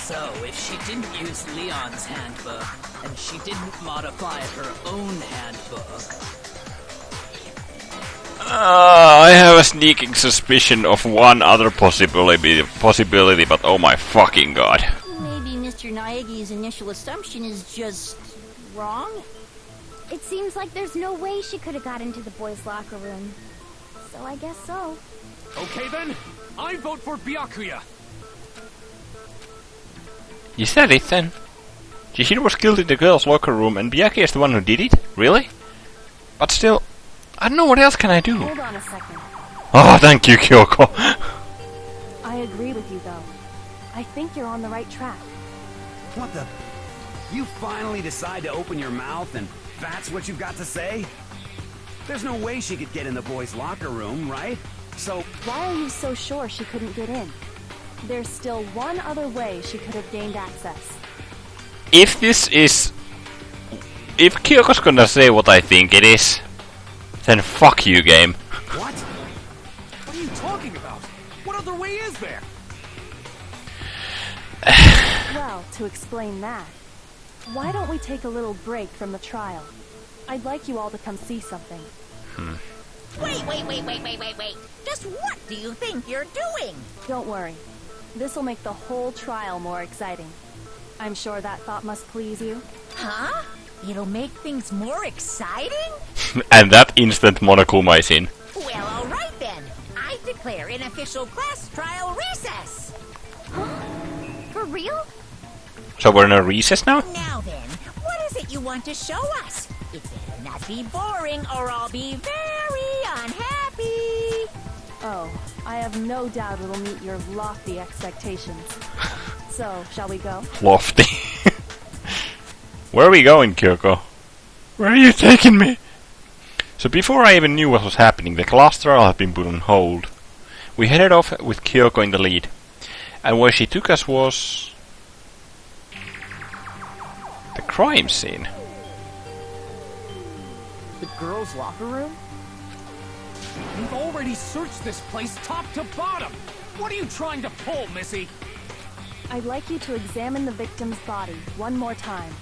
So, if she didn't use Leon's handbook, and she didn't modify her own handbook... I have a sneaking suspicion of one other possibility, but oh my fucking god. Maybe Mr. Naegi's initial assumption is just wrong? It seems like there's no way she could have got into the boys' locker room. So I guess so. Okay then, I vote for Byakuya. You said it then. Chihiro was killed in the girls' locker room and Byakuya is the one who did it? Really? But still, I don't know what else can I do. Hold on a second. Oh, thank you, Kyoko. I agree with you, though. I think you're on the right track. What the? You finally decide to open your mouth and that's what you've got to say? There's no way she could get in the boys' locker room, right? So... Why are you so sure she couldn't get in? There's still one other way she could have gained access. If Kyoko's gonna say what I think it is, then fuck you, game. What? What are you talking about? What other way is there? Well, to explain that, why don't we take a little break from the trial? I'd like you all to come see something. Wait. Just what do you think you're doing? Don't worry. This'll make the whole trial more exciting. I'm sure that thought must please you. Huh? It'll make things more exciting? And that instant Monokuma is in. Well, alright then. I declare an official class trial recess. For real? So we're in a recess now? Now then, what is it you want to show us? It better not be boring or I'll be very unhappy. Oh, I have no doubt it'll meet your lofty expectations. So, shall we go? Lofty. Where are we going, Kyoko? Where are you taking me? So before I even knew what was happening, the class trial had been put on hold. We headed off with Kyoko in the lead. And where she took us was... the crime scene. The girls' locker room? We've already searched this place top to bottom. What are you trying to pull, Missy? I'd like you to examine the victim's body one more time.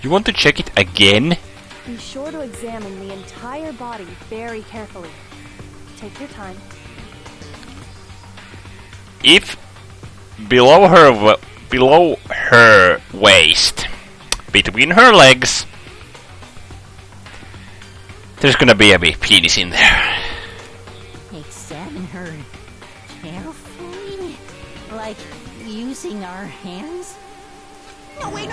You want to check it again? Be sure to examine the entire body very carefully. Take your time. If below her waist, between her legs, there's gonna be a big penis in there. Examine her carefully? Like using our hands? No way!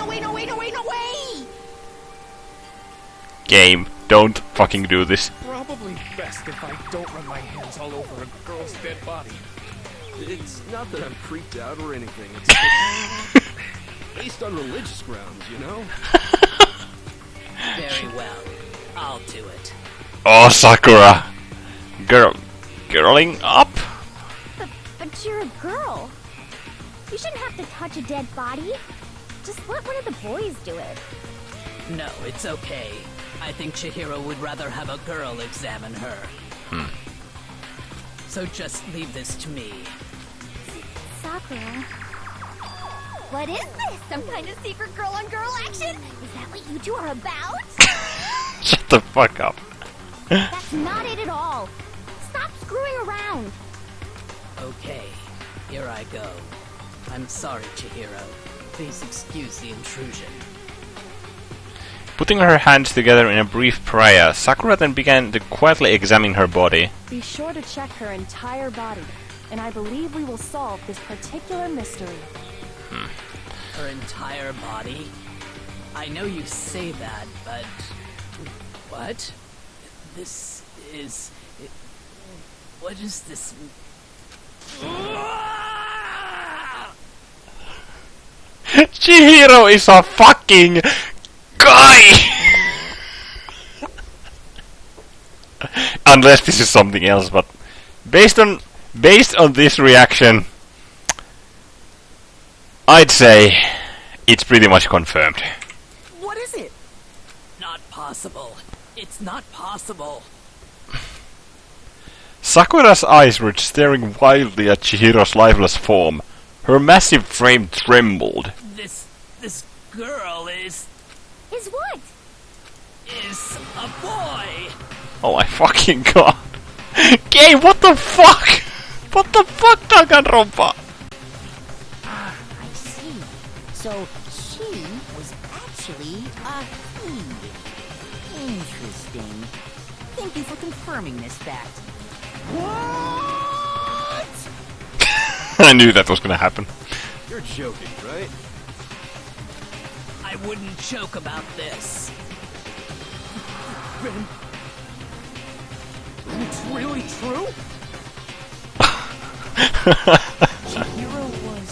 Game, don't fucking do this. Probably best if I don't run my hands all over a girl's dead body. It's not that I'm freaked out or anything. It's based on religious grounds, you know? Very well. I'll do it. Oh, Sakura! Girling up? But you're a girl. You shouldn't have to touch a dead body. Just let one of the boys do it. No, it's okay. I think Chihiro would rather have a girl examine her. So just leave this to me. Sakura. What is this? Some kind of secret girl-on-girl action? Is that what you two are about? Shut the fuck up. That's not it at all. Stop screwing around. Okay, here I go. I'm sorry, Chihiro. Please excuse the intrusion. Putting her hands together in a brief prayer, Sakura then began to quietly examine her body. Be sure to check her entire body, and I believe we will solve this particular mystery. Her entire body? I know you say that, but... What? This is... What is this... Chihiro is a fucking guy! Unless this is something else, but based on this reaction, I'd say it's pretty much confirmed. What is it? Not possible. It's not possible. Sakura's eyes were staring wildly at Chihiro's lifeless form. Her massive frame trembled. This girl is Is what? a boy. Oh my fucking god. Game, what the fuck? What the fuck, Danganronpa? Ah, I see. So she was actually a he. Interesting. Thank you for confirming this fact. What? I knew that was gonna happen. You're joking, right? I wouldn't joke about this. Ben, it's really true? Chihiro was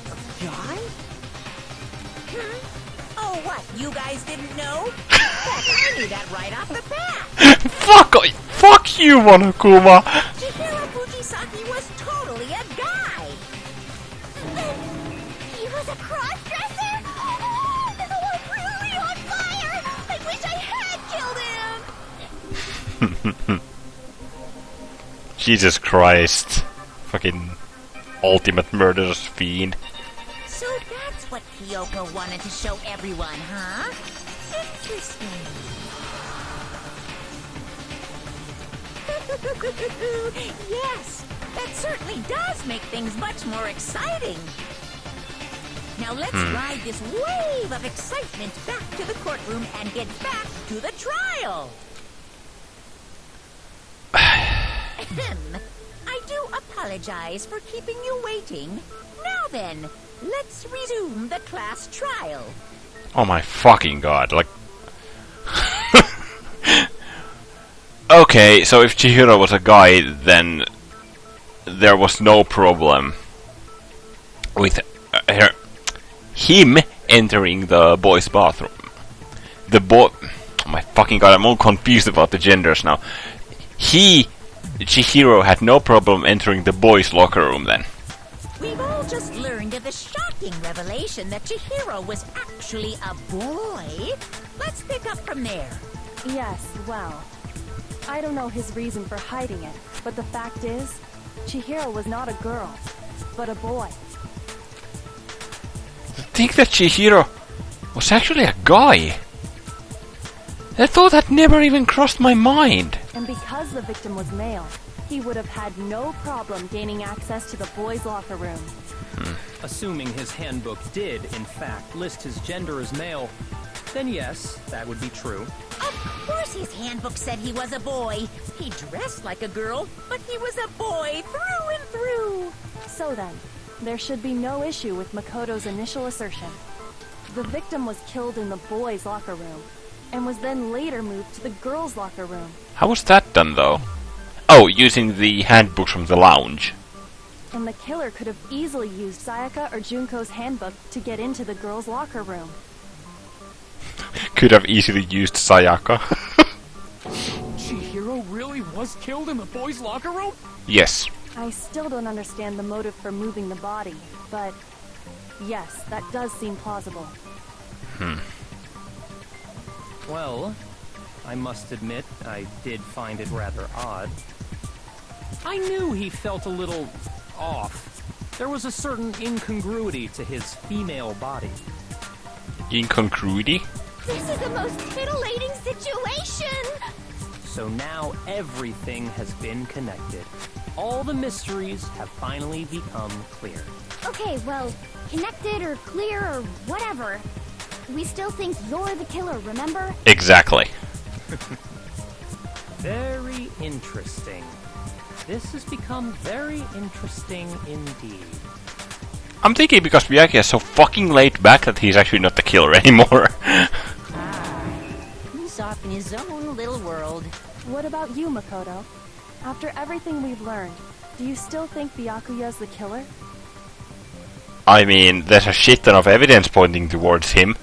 a guy? Oh, what? You guys didn't know? Heck, I knew that right off the bat. Fuck you, Monokuma! Chihiro Fujisaki was totally a guy. He was a cross-dresser? Oh, I'm really on fire! I wish I had killed him! Jesus Christ. Fucking ultimate murderous fiend. So that's what Kyoko wanted to show everyone, huh? Interesting. Yes, that certainly does make things much more exciting. Now let's ride this wave of excitement back to the courtroom and get back to the trial. I do apologize for keeping you waiting. Now then, let's resume the class trial. Oh my fucking god, like... Okay, so if Chihiro was a guy, then there was no problem with him entering the boys' bathroom. Oh my fucking god, I'm all confused about the genders now. Chihiro had no problem entering the boys' locker room then. We've all just learned of the shocking revelation that Chihiro was actually a boy. Let's pick up from there. Yes, well, I don't know his reason for hiding it, but the fact is, Chihiro was not a girl, but a boy. I think that Chihiro was actually a guy. That thought had never even crossed my mind. And because the victim was male, he would have had no problem gaining access to the boys' locker room. Assuming his handbook did, in fact, list his gender as male, then yes, that would be true. Of course his handbook said he was a boy. He dressed like a girl, but he was a boy through and through. So then, there should be no issue with Makoto's initial assertion. The victim was killed in the boys' locker room, and was then later moved to the girls' locker room. How was that done, though? Oh, using the handbooks from the lounge. And the killer could have easily used Sayaka or Junko's handbook to get into the girls' locker room. Could have easily used Sayaka. Chihiro really was killed in the boys' locker room? Yes. I still don't understand the motive for moving the body, but yes, that does seem plausible. Well, I must admit, I did find it rather odd. I knew he felt a little off. There was a certain incongruity to his female body. Incongruity? This is the most titillating situation! So now everything has been connected. All the mysteries have finally become clear. Okay, well, connected or clear or whatever. We still think you're the killer, remember? Exactly. Very interesting. This has become very interesting indeed. I'm thinking because Miyake is so fucking laid back that he's actually not the killer anymore. He's off in his own little world. What about you, Makoto? After everything we've learned, do you still think Byakuya's the killer? I mean, there's a shit ton of evidence pointing towards him.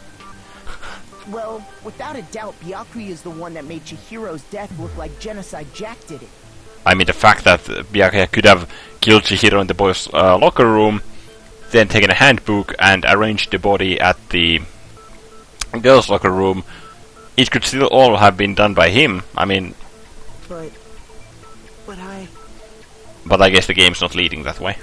Well, without a doubt, Byakuya is the one that made Chihiro's death look like Genocide Jack did it. I mean, the fact that Byakuya could have killed Chihiro in the boys' locker room, then taken a handbook and arranged the body at the girls' locker room, it could still all have been done by him. I mean... But I guess the game's not leading that way.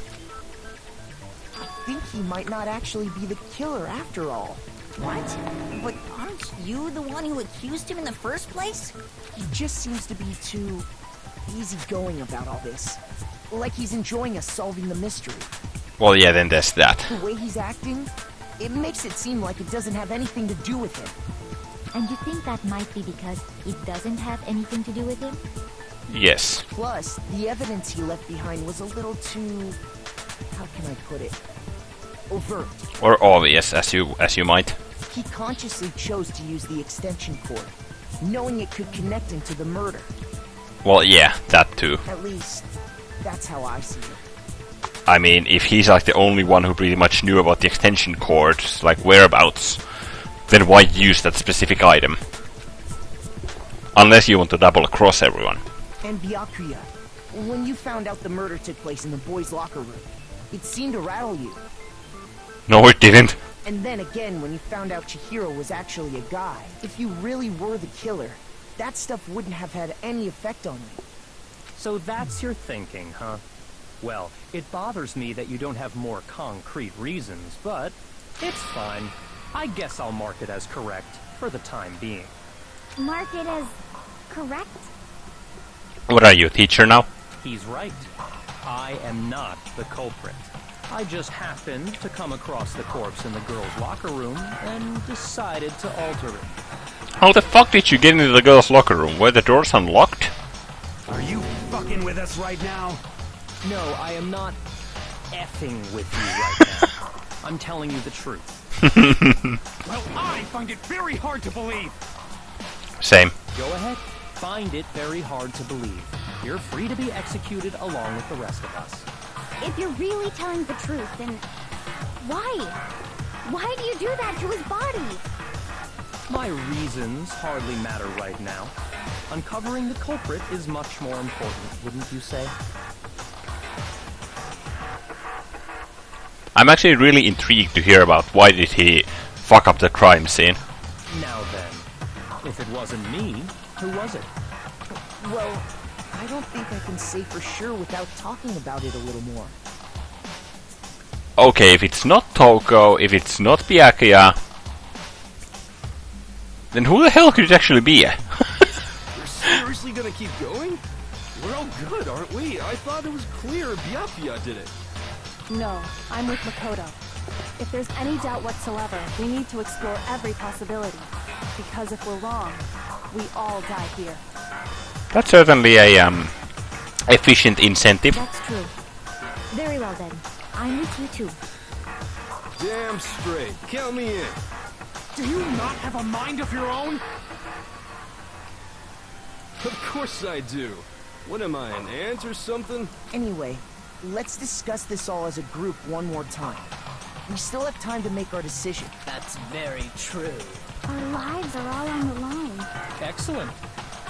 I think he might not actually be the killer after all. What? But aren't you the one who accused him in the first place? He just seems to be too easygoing about all this. Like he's enjoying us solving the mystery. Well, yeah, then there's that. The way he's acting, it makes it seem like it doesn't have anything to do with him. And you think that might be because it doesn't have anything to do with him? Yes. Plus, the evidence he left behind was a little too... how can I put it? Overt. Or obvious, as you might. He consciously chose to use the extension cord, knowing it could connect him to the murder. Well, yeah, that too. At least, that's how I see it. I mean, if he's like the only one who pretty much knew about the extension cord's like whereabouts, then why use that specific item? Unless you want to double cross everyone. And Byakuya, when you found out the murder took place in the boys' locker room, it seemed to rattle you. No, it didn't. And then again, when you found out Chihiro was actually a guy, if you really were the killer, that stuff wouldn't have had any effect on you. So that's your thinking, huh? Well, it bothers me that you don't have more concrete reasons, but it's fine. I guess I'll mark it as correct for the time being. Mark it as correct? What are you, a teacher now? He's right. I am not the culprit. I just happened to come across the corpse in the girls' locker room and decided to alter it. How the fuck did you get into the girls' locker room? Were the doors unlocked? Are you fucking with us right now? No, I am not effing with you right now. I'm telling you the truth. Well, I find it very hard to believe. Same. Go ahead. Find it very hard to believe. You're free to be executed along with the rest of us. If you're really telling the truth, then why? Why do you do that to his body? My reasons hardly matter right now. Uncovering the culprit is much more important, wouldn't you say? I'm actually really intrigued to hear about why did he fuck up the crime scene. Now then, if it wasn't me, who was it? Well, I don't think I can say for sure without talking about it a little more. Okay, if it's not Toko, if it's not Byakuya, then who the hell could it actually be? We're seriously gonna keep going? We're all good, aren't we? I thought it was clear Byakuya did it. No, I'm with Makoto. If there's any doubt whatsoever, we need to explore every possibility. Because if we're wrong, we all die here. That's certainly a efficient incentive. That's true. Very well then. I'm with you too. Damn straight. Count me in. Do you not have a mind of your own? Of course I do. What am I, an ant or something? Anyway, let's discuss this all as a group one more time. We still have time to make our decision. That's very true. Our lives are all on the line. Excellent.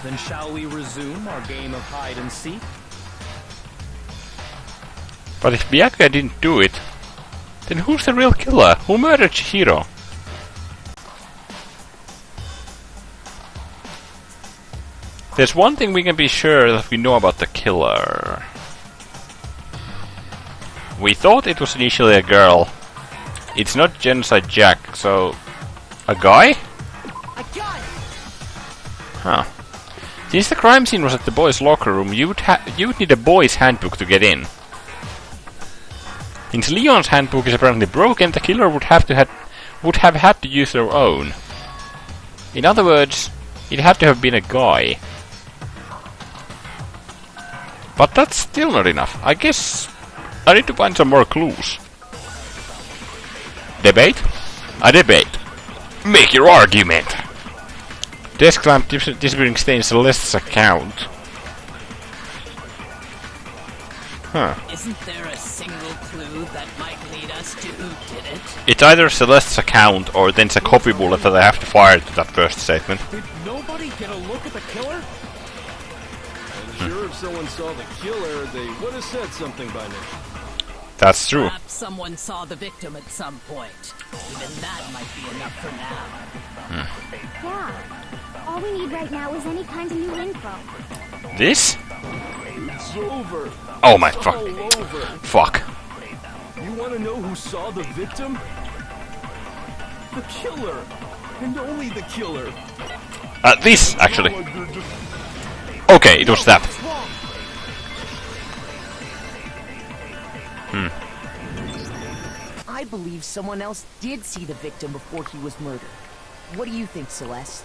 Then shall we resume our game of hide and seek? But if Byakuya didn't do it, then who's the real killer? Who murdered Chihiro? There's one thing we can be sure that we know about the killer. We thought it was initially a girl. It's not Genocide Jack, so... a guy? I got it! Huh. Since the crime scene was at the boys' locker room, you'd need a boy's handbook to get in. Since Leon's handbook is apparently broken, the killer would have had to use their own. In other words, it had to have been a guy. But that's still not enough. I guess I need to find some more clues. Debate? A debate. Make your argument! Desk lamp disappearing stain Celeste's account. Huh. Isn't there a single clue that might lead us to who did it? It's either Celeste's account or then it's a copy bullet that I have to fire to that first statement. Did nobody get a look at the killer? I'm sure if someone saw the killer, they would have said something by now. That's true. Perhaps someone saw the victim at some point. Even that might be enough for now. Yeah. All we need right now is any kind of new info. This? It's over. Oh my It's fuck. all over. Fuck. You want to know who saw the victim? The killer! And only the killer! This, actually. Okay, it was that. I believe someone else did see the victim before he was murdered. What do you think, Celeste?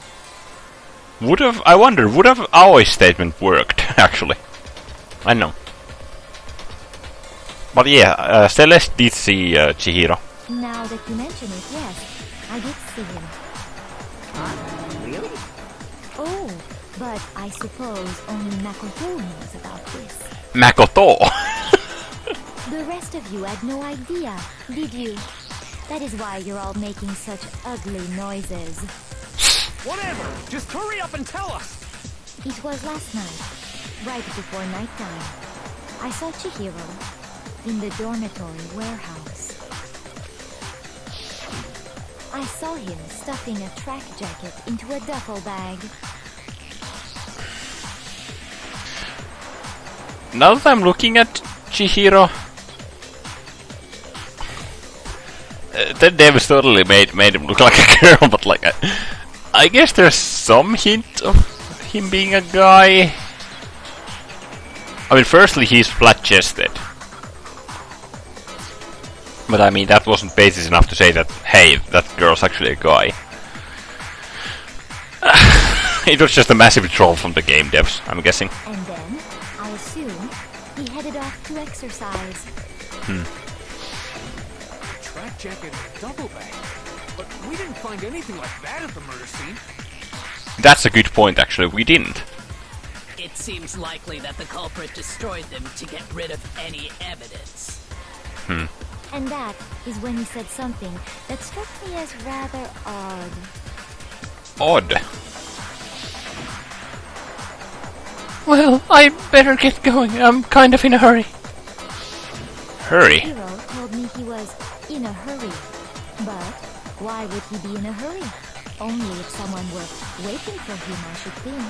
I wonder, would have our statement worked, actually? I know. But yeah, Celeste did see Chihiro. Now that you mention it, yes, I did see him. Really? Oh, but I suppose only Makoto knows about this. Makoto! The rest of you had no idea, did you? That is why you're all making such ugly noises. Whatever! Just hurry up and tell us! It was last night, right before nighttime. I saw Chihiro in the dormitory warehouse. I saw him stuffing a track jacket into a duffel bag. Now that I'm looking at Chihiro, that Davis totally made him look like a girl, but like I guess there's some hint of him being a guy. I mean, firstly, he's flat-chested. But I mean, that wasn't basis enough to say that, hey, that girl's actually a guy. It was just a massive troll from the game devs, I'm guessing. And then, I assume, he headed off to exercise. Track jacket and a duffel bag. But we didn't find anything like that at the murder scene. That's a good point, actually. We didn't. It seems likely that the culprit destroyed them to get rid of any evidence. And that is when he said something that struck me as rather odd. Odd. Well, I better get going. I'm kind of in a hurry. Hurry? Chihiro told me he was in a hurry. But why would he be in a hurry? Only if someone were waiting for him, I should think.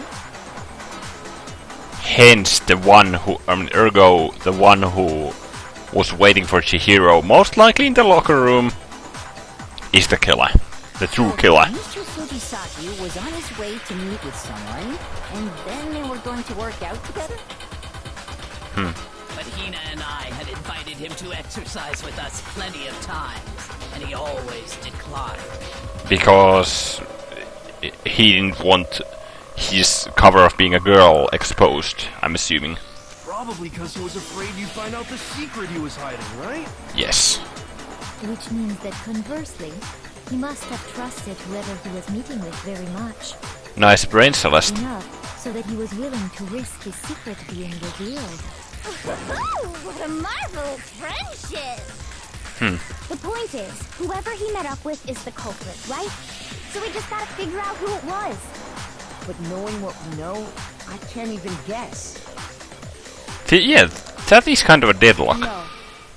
Hence the one who, ergo the one who was waiting for Chihiro, most likely in the locker room, is the killer. The true killer. Mr. Fujisaki was on his way to meet with someone, and then they were going to work out together? But Hina and I had invited him to exercise with us plenty of times, and he always declined. Because he didn't want his cover of being a girl exposed, I'm assuming. Probably because he was afraid you'd find out the secret he was hiding, right? Yes. Which means that conversely, he must have trusted whoever he was meeting with very much. Nice brain, Celeste. Enough so that he was willing to risk his secret being revealed. What a marvelous friendship! The point is, whoever he met up with is the culprit, right? So we just gotta figure out who it was. But knowing what we know, I can't even guess. Yeah, that is kind of a deadlock. No,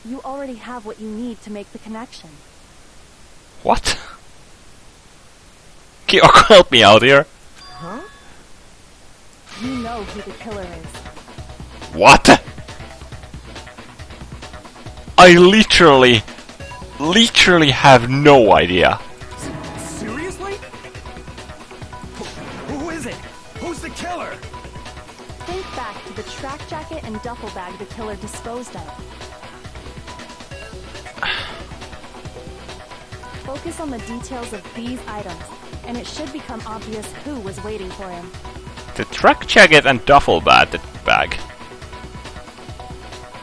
you already have what you need to make the connection. What? Kyoko, help me out here. Huh? You know who the killer is. What? I literally have no idea. Seriously? Who is it? Who's the killer? Think back to the track jacket and duffel bag the killer disposed of. Focus on the details of these items, and it should become obvious who was waiting for him. The track jacket and duffel bag.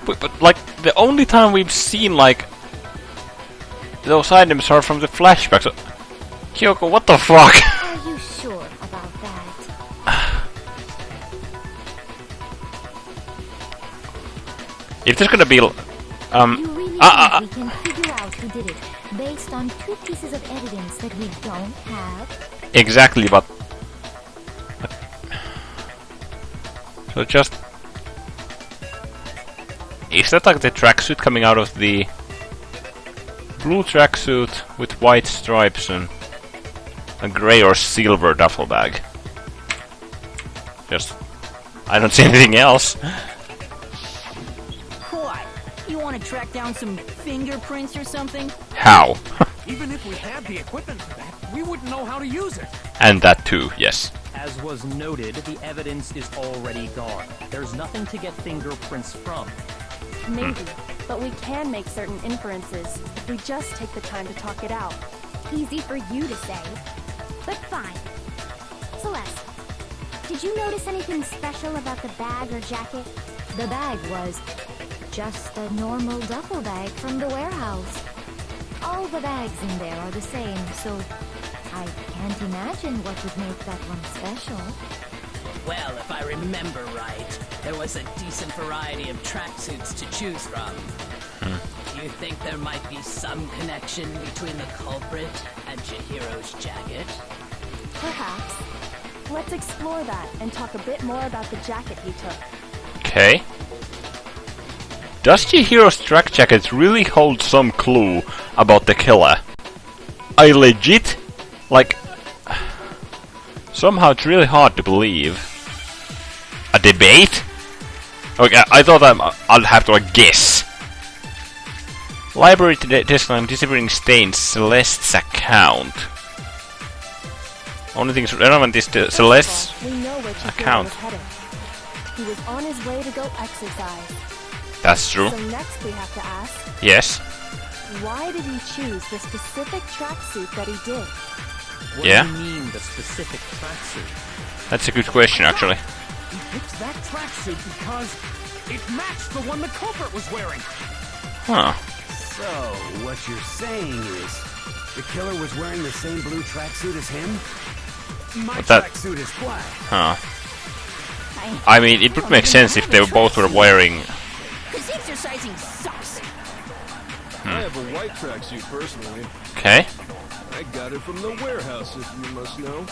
But like, the only time we've seen, like, those items are from the flashback, so... Kyoko, what the fuck? Are you sure about that? If there's gonna be... You really think we can figure out who did it based on two pieces of evidence that we don't have? Exactly, but... So just... Is that like the tracksuit coming out of the... blue tracksuit with white stripes and a grey or silver duffel bag? Just... I don't see anything else. What? You want to track down some fingerprints or something? How? Even if we had the equipment for that, we wouldn't know how to use it. And that too, yes. As was noted, the evidence is already gone. There's nothing to get fingerprints from. Maybe, but we can make certain inferences if we just take the time to talk it out. Easy for you to say, but fine. Celeste, did you notice anything special about the bag or jacket? The bag was just a normal duffel bag from the warehouse. All the bags in there are the same, so I can't imagine what would make that one special. Well, if I remember right, there was a decent variety of tracksuits to choose from. Do you think there might be some connection between the culprit and Chihiro's jacket? Perhaps. Let's explore that and talk a bit more about the jacket he took. Okay. Does Chihiro's track jacket really hold some clue about the killer? I legit, like, somehow it's really hard to believe. A debate? Okay, I thought I'll have to guess. Library disclaimer disappearing stains Celeste's account. Only thing relevant is to Celeste's we know where Chihiro account. was headed. He was on his way to go exercise. That's true. So next we have to ask, Yes. why did he choose the specific tracksuit that he did? What Yeah. do you mean, the specific tracksuit? That's a good question, actually. He picked that tracksuit because it matched the one the culprit was wearing. Huh. So, what you're saying is, the killer was wearing the same blue tracksuit as him? My But that- tracksuit is black. Huh. I mean, it would make sense if they both were wearing... Because exercising sucks. I have a white tracksuit personally. Okay. I got it from the warehouse, if you must know.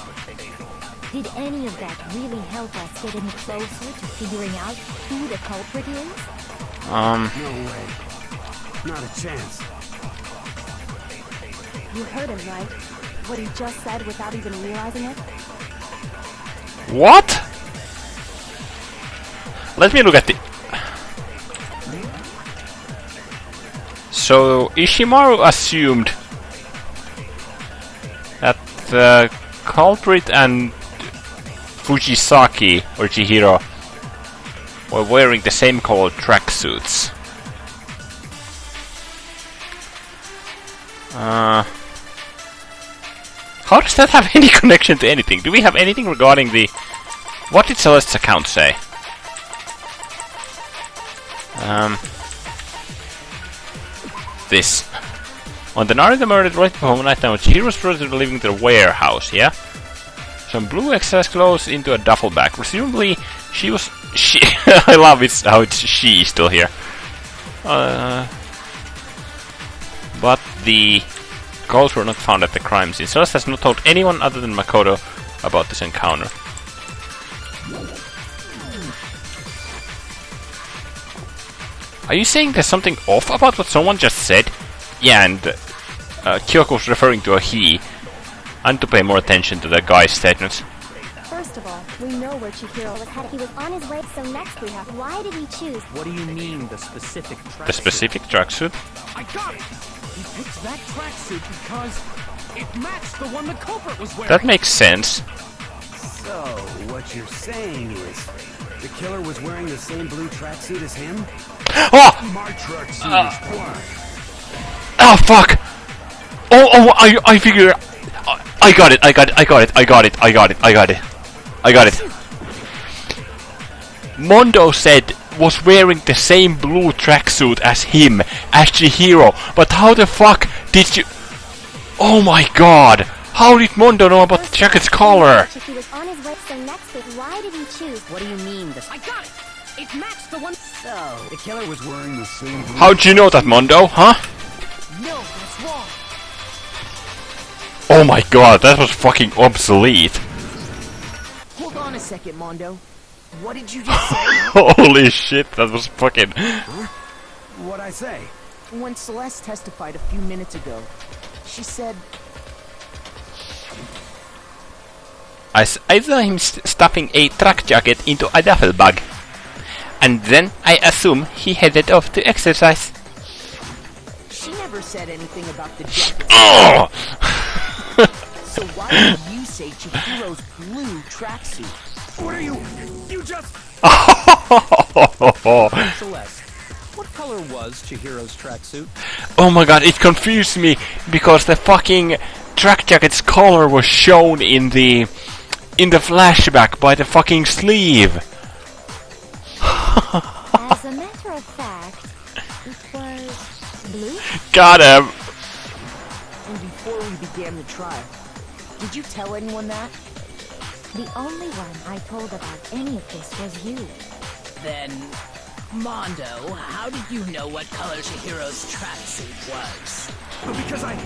Did any of that really help us get any closer to figuring out who the culprit is? No way. Not a chance. You heard him, right? What he just said without even realizing it? What? Let me look at the... So, Ishimaru assumed that the culprit and Fujisaki, or Chihiro, were wearing the same colored tracksuits. How does that have any connection to anything? Do we have anything regarding the... What did Celeste's account say? This. On the night of the murder, right before nighttime, Chihiro's brothers were leaving their warehouse, yeah? Some blue exercise clothes into a duffel bag. Presumably, she was... She... I love it how it's she still here. But the clothes were not found at the crime scene. Celeste has not told anyone other than Makoto about this encounter. Are you saying there's something off about what someone just said? Yeah, and Kyoko's referring to a he. And to pay more attention to the guy's statements. First of all, we know where Chihiro was headed. He was on his way, so next we have. Why did he choose? What do you mean, the specific tracksuit? The specific tracksuit? I got it! He picked that tracksuit because it matched the one the culprit was wearing. That makes sense. So, what you're saying is, the killer was wearing the same blue tracksuit as him? Oh! My tracksuit is black. Oh, fuck! I figure... I got it. Mondo said was wearing the same blue tracksuit as him, as Chihiro. But how the fuck did you... Oh my god! How did Mondo know about the jacket's color? He was on his way, so next week. Why did he choose? What do you mean, the... I got it! It matched the one... So, The killer was wearing the same blue... How'd you know that, Mondo, huh? No, that's wrong. Oh my god, that was fucking obsolete. Hold on a second, Mondo. What did you just say? Holy shit, that was fucking... What'd I say? When Celeste testified a few minutes ago, she said... I saw him stuffing a track jacket into a duffel bag. And then I assume he headed off to exercise. She never said anything about the jacket. Oh! So why did you say Chihiro's blue tracksuit? What are you? You just... Celeste, what color was Chihiro's tracksuit? Oh my god, it confused me because the fucking track jacket's color was shown in the flashback by the fucking sleeve. As a matter of fact, it was blue. Got him. And before we began the trial, did you tell anyone that? The only one I told about any of this was you. Then, Mondo, how did you know what color Chihiro's tracksuit was? Because I'm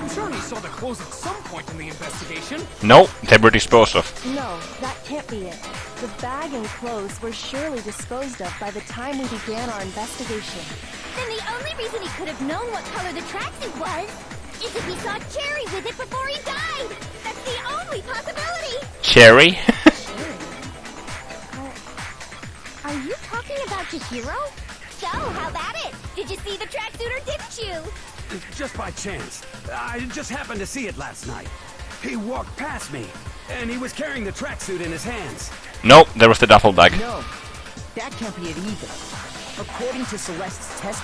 sure he saw the clothes at some point in the investigation. No, they were disposed of. No, that can't be it. The bag and clothes were surely disposed of by the time we began our investigation. Then the only reason he could have known what color the tracksuit was is if he saw Cherry with it before he died. That's the only possibility. Cherry? Are you talking about Chihiro? So, how about it? Did you see the tracksuit or didn't you? Just by chance. I just happened to see it last night. He walked past me, and he was carrying the tracksuit in his hands. Nope, there was the duffel bag. No, that can't be it either. According to Celeste's test...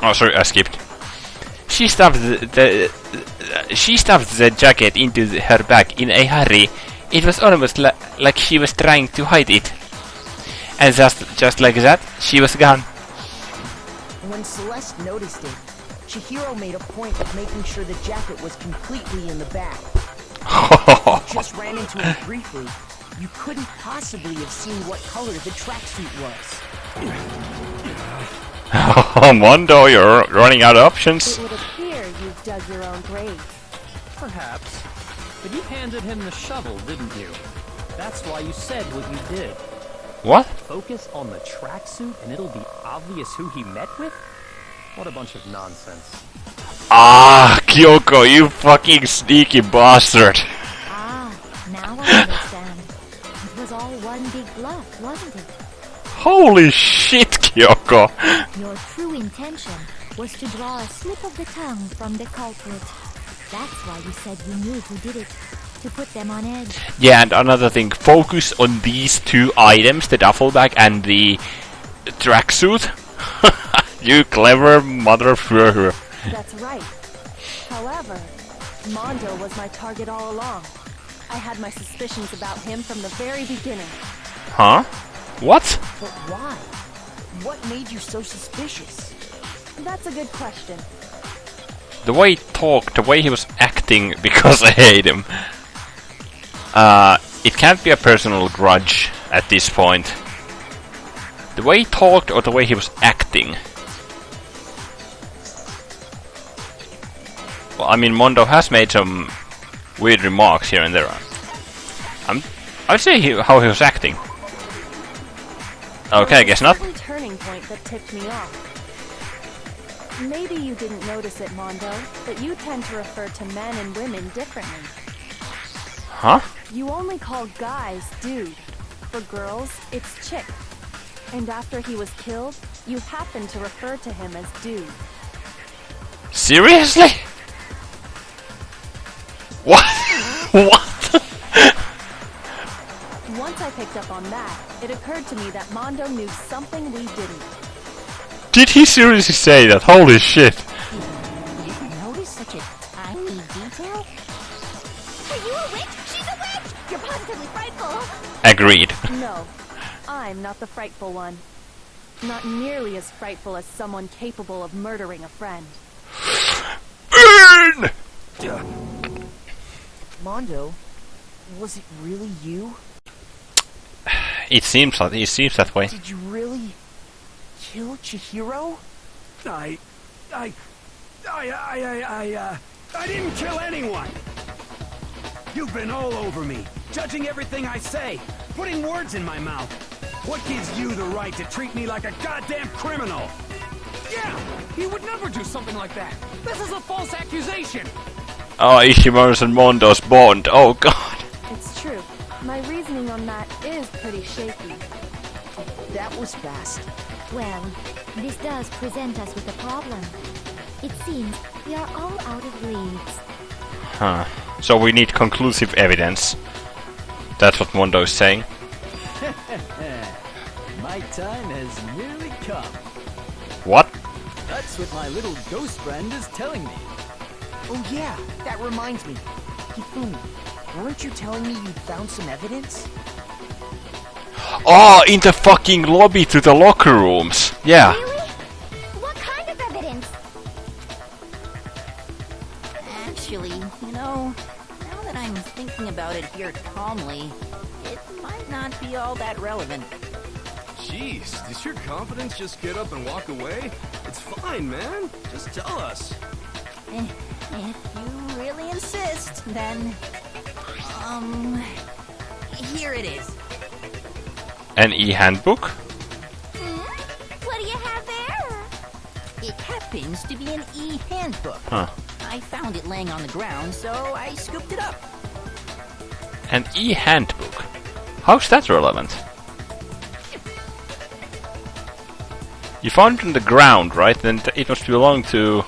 Oh, sorry, I skipped. She stuffed the jacket into her bag in a hurry. It was almost like she was trying to hide it. And just like that, she was gone. When Celeste noticed it, Chihiro made a point of making sure the jacket was completely in the bag. Just ran into him briefly. You couldn't possibly have seen what color the tracksuit was. Oh, Mondo, you're running out of options. It would appear you've dug your own grave. Perhaps. But you handed him the shovel, didn't you? That's why you said what you did. What? Focus on the tracksuit and it'll be obvious who he met with? What a bunch of nonsense. Ah, Kyoko, you fucking sneaky bastard. Ah, now I understand. It was all one big bluff, wasn't it? Holy shit, Kyoko. Your true intention was to draw a slip of the tongue from the culprit. That's why you said you knew who did it. To put them on edge. Yeah, and another thing, focus on these two items, the duffel bag and the tracksuit. You clever motherfucker. That's right. However, Mondo was my target all along. I had my suspicions about him from the very beginning. Huh? What? But why? What made you so suspicious? That's a good question. The way he talked, the way he was acting, because I hate him. It can't be a personal grudge at this point. The way he talked or the way he was acting. Well, I mean, Mondo has made some weird remarks here and there. I'd say how he was acting. Okay, I guess not. There was a certain turning point that tipped me off. Maybe you didn't notice it, Mondo, but you tend to refer to men and women differently. Huh? You only call guys dude. For girls, it's chick. And after he was killed, you happen to refer to him as dude. Seriously? What? What? Once I picked up on that, it occurred to me that Mondo knew something we didn't. Did he seriously say that? Holy shit. You notice such a tiny detail? Are you a witch? She's a witch! You're positively frightful. Agreed. No, I'm not the frightful one. Not nearly as frightful as someone capable of murdering a friend. Burn! Mondo, was it really you? It seems that way. Did you really kill Chihiro? I didn't kill anyone! You've been all over me, judging everything I say, putting words in my mouth. What gives you the right to treat me like a goddamn criminal? Yeah, he would never do something like that. This is a false accusation. Oh, Ishimura's and Mondo's bond. Oh god. It's true. My reasoning on that is pretty shaky. That was fast. Well, this does present us with a problem. It seems we are all out of leads. Huh. So we need conclusive evidence. That's what Mondo is saying. My time has nearly come. What? That's what my little ghost friend is telling me. Oh yeah, that reminds me. Hifumi, weren't you telling me you found some evidence? Oh, in the fucking lobby to the locker rooms. Yeah. Really? What kind of evidence? Actually, you know, now that I'm thinking about it here calmly, it might not be all that relevant. Jeez, does your confidence just get up and walk away? It's fine, man. Just tell us. If you really insist, then... here it is. An e-handbook? What do you have there? It happens to be an e-handbook. Huh. I found it laying on the ground, so I scooped it up. An e-handbook? How's that relevant? You found it on the ground, right? Then it must belong to...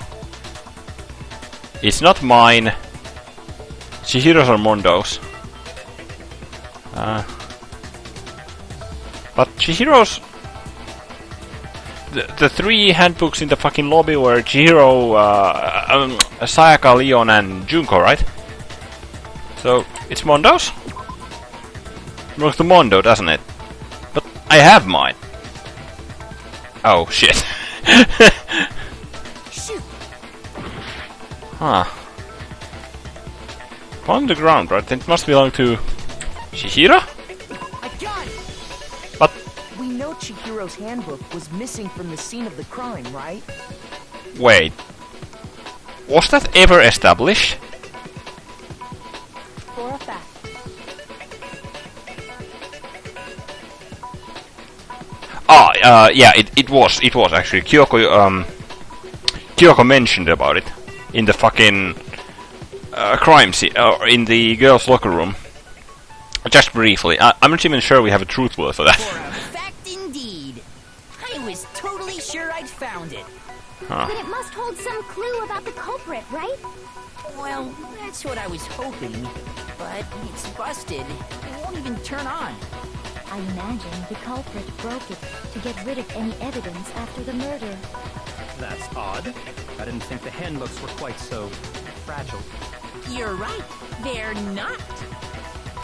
It's not mine. Chihiro's or Mondo's. But Chihiro's... The three handbooks in the fucking lobby were Chihiro, Sayaka, Leon and Junko, right? So, it's Mondo's? Belongs to Mondo, doesn't it? But I have mine. Oh, shit. Shoot. Huh. On the ground, right? Then it must belong to... Chihiro? I got it! But... We know Chihiro's handbook was missing from the scene of the crime, right? Wait. Was that ever established? For a fact. Yeah, it was actually. Kyoko mentioned about it in the fucking crime scene, in the girls' locker room. Just briefly. I'm not even sure we have a truth word for that. For a fact indeed. I was totally sure I'd found it. Huh. Then it must hold some clue about the culprit, right? Well, that's what I was hoping. But it's busted. It won't even turn on. I imagine the culprit broke it to get rid of any evidence after the murder. That's odd. I didn't think the handbooks were quite so fragile. You're right. They're not.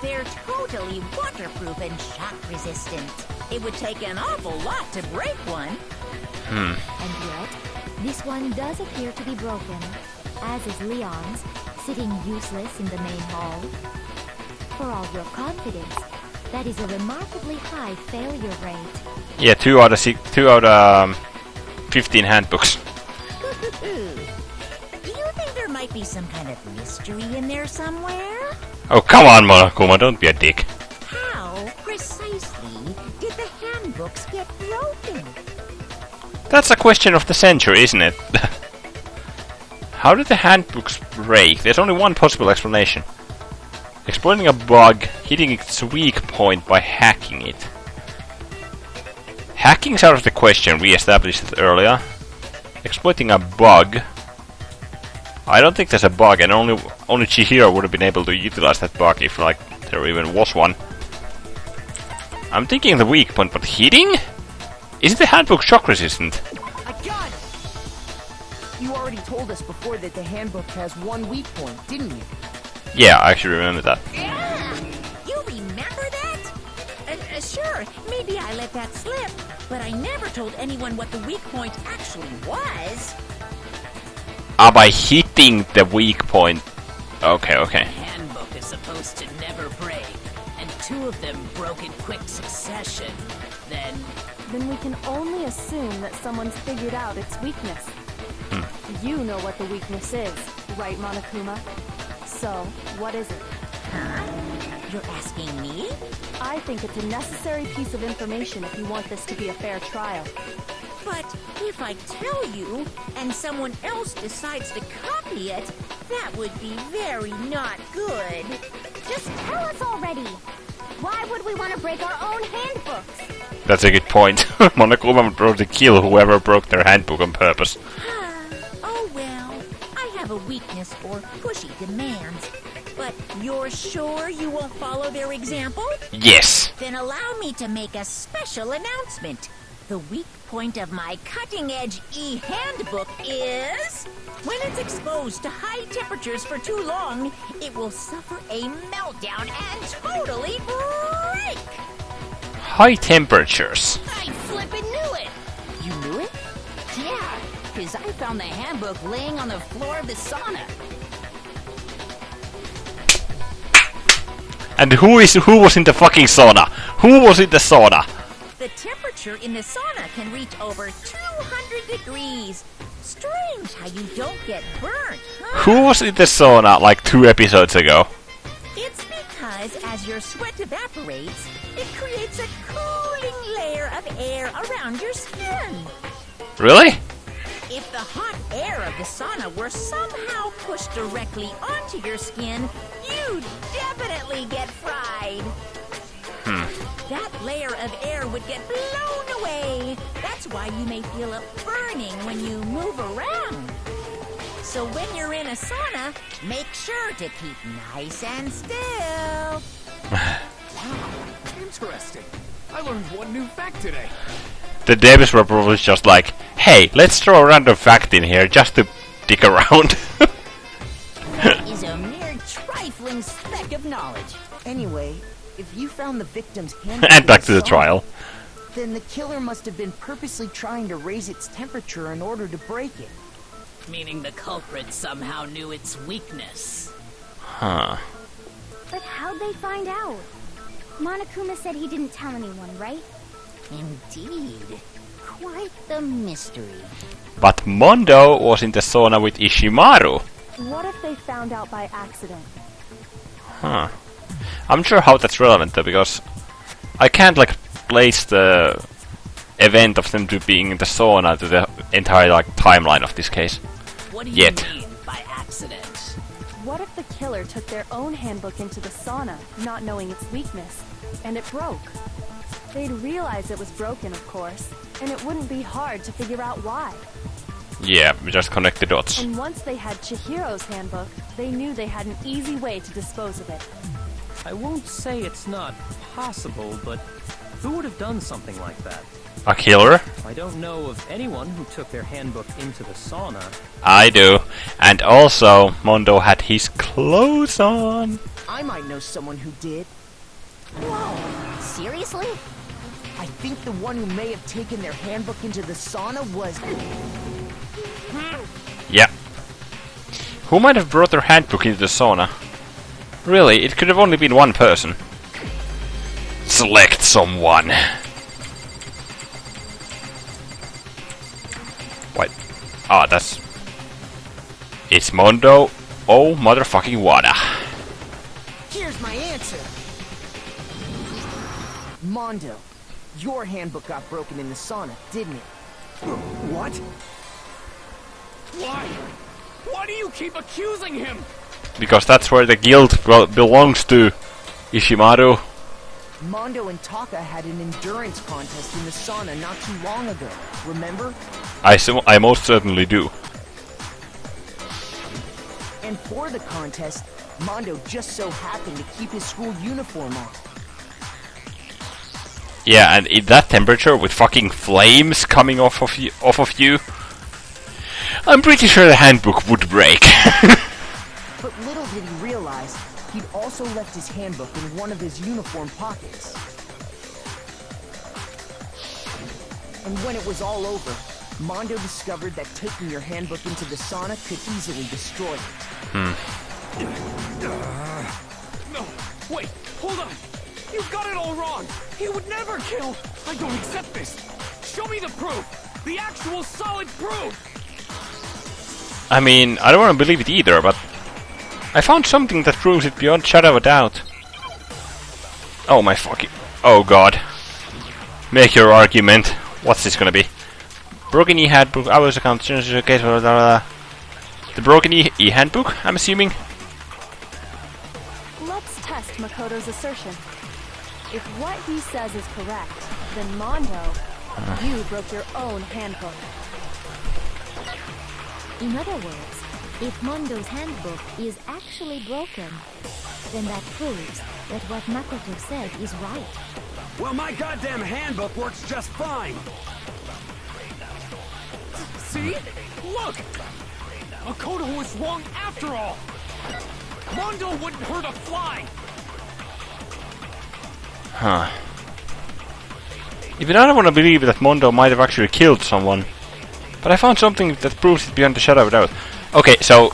They're totally waterproof and shock resistant. It would take an awful lot to break one. And yet, this one does appear to be broken, as is Leon's, sitting useless in the main hall. For all your confidence, that is a remarkably high failure rate. Yeah, 2 out of 15 handbooks. Do you think there might be some kind of mystery in there somewhere? Oh, come on, Monokuma, don't be a dick. How precisely did the handbooks get broken? That's a question of the century, isn't it? How did the handbooks break? There's only one possible explanation. Exploiting a bug, hitting its weak point by hacking it. Hacking's out of the question, we established it earlier. Exploiting a bug. I don't think there's a bug, and only Chihiro would have been able to utilize that bug if, like, there even was one. I'm thinking the weak point, but hitting? Isn't the handbook shock resistant? I got it! You already told us before that the handbook has one weak point, didn't you? Yeah, I actually remember that. Yeah! You remember that? Sure, maybe I let that slip, but I never told anyone what the weak point actually was. By hitting the weak point. Okay. The handbook is supposed to never break, and 2 of them broke in quick succession. Then we can only assume that someone's figured out its weakness. You know what the weakness is, right, Monokuma? So, what is it? Huh? You're asking me? I think it's a necessary piece of information if you want this to be a fair trial. But if I tell you, and someone else decides to copy it, that would be very not good. Just tell us already. Why would we want to break our own handbooks? That's a good point. Monokuma would probably kill whoever broke their handbook on purpose. Oh well, I have a weakness for pushy demands. But you're sure you won't follow their example? Yes. Then allow me to make a special announcement. The weak point of my cutting-edge e-handbook is... when it's exposed to high temperatures for too long, it will suffer a meltdown and totally break! High temperatures. I flippin' knew it! You knew it? Yeah, because I found the handbook laying on the floor of the sauna. And who was in the fucking sauna? Who was in the sauna? The temperature in the sauna can reach over 200 degrees. Strange how you don't get burnt, huh? Who was in the sauna like 2 episodes ago? It's because as your sweat evaporates, it creates a cooling layer of air around your skin. Really? If the hot air of the sauna were somehow pushed directly onto your skin, you'd definitely get fried. That layer of air would get blown away. That's why you may feel a burning when you move around. So when you're in a sauna, make sure to keep nice and still. Interesting. I learned one new fact today. The devs were probably just like, hey, let's throw a random fact in here just to dick around. That is a mere trifling speck of knowledge. Anyway, if you found the victim's handbook And back to the sauna, trial. then the killer must have been purposely trying to raise its temperature in order to break it. Meaning the culprit somehow knew its weakness. Huh. But how'd they find out? Monokuma said he didn't tell anyone, right? Indeed. Quite the mystery. But Mondo was in the sauna with Ishimaru. What if they found out by accident? Huh. I'm not sure how that's relevant though, because I can't like place the event of them to being in the sauna to the entire like timeline of this case. What do Yet. you mean by accident? What if the killer took their own handbook into the sauna, not knowing its weakness, and it broke? They'd realize it was broken, of course, and it wouldn't be hard to figure out why. Yeah, we just connect the dots. And once they had Chihiro's handbook, they knew they had an easy way to dispose of it. I won't say it's not possible, but who would have done something like that? A killer? I don't know of anyone who took their handbook into the sauna. I do. And also, Mondo had his clothes on. I might know someone who did. Whoa, seriously? I think the one who may have taken their handbook into the sauna was... Yeah. Who might have brought their handbook into the sauna? Really, it could have only been one person. Select someone. What? Ah, that's... It's Mondo. Oh, motherfucking Wada. Here's my answer. Mondo, your handbook got broken in the sauna, didn't it? What? Why? Why do you keep accusing him? Because that's where the guild belongs to. Ishimaru. Mondo and Taka had an endurance contest in the sauna not too long ago, remember? I most certainly do. And for the contest, Mondo just so happened to keep his school uniform on. Yeah, and in that temperature with fucking flames coming off of you, I'm pretty sure the handbook would break. But little did he realize, he'd also left his handbook in one of his uniform pockets. And when it was all over, Mondo discovered that taking your handbook into the sauna could easily destroy it. No, wait, hold on. You got it all wrong. He would never kill. I don't accept this. Show me the proof. The actual solid proof. I mean, I don't want to believe it either, but I found something that proves it beyond shadow of a doubt. Oh my fucking... Oh god. Make your argument. What's this gonna be? Broken e-handbook, hours account, case, blah, blah, blah. The broken e-handbook, I'm assuming? Let's test Makoto's assertion. If what he says is correct, Then Mondo, you broke your own handbook. In other words, if Mondo's handbook is actually broken, then that proves that what Makoto said is right. Well, my goddamn handbook works just fine. See? Look! Makoto was wrong after all! Mondo wouldn't hurt a fly! Huh. Even I don't want to believe that Mondo might have actually killed someone. But I found something that proves it beyond the shadow of a doubt. Okay, so...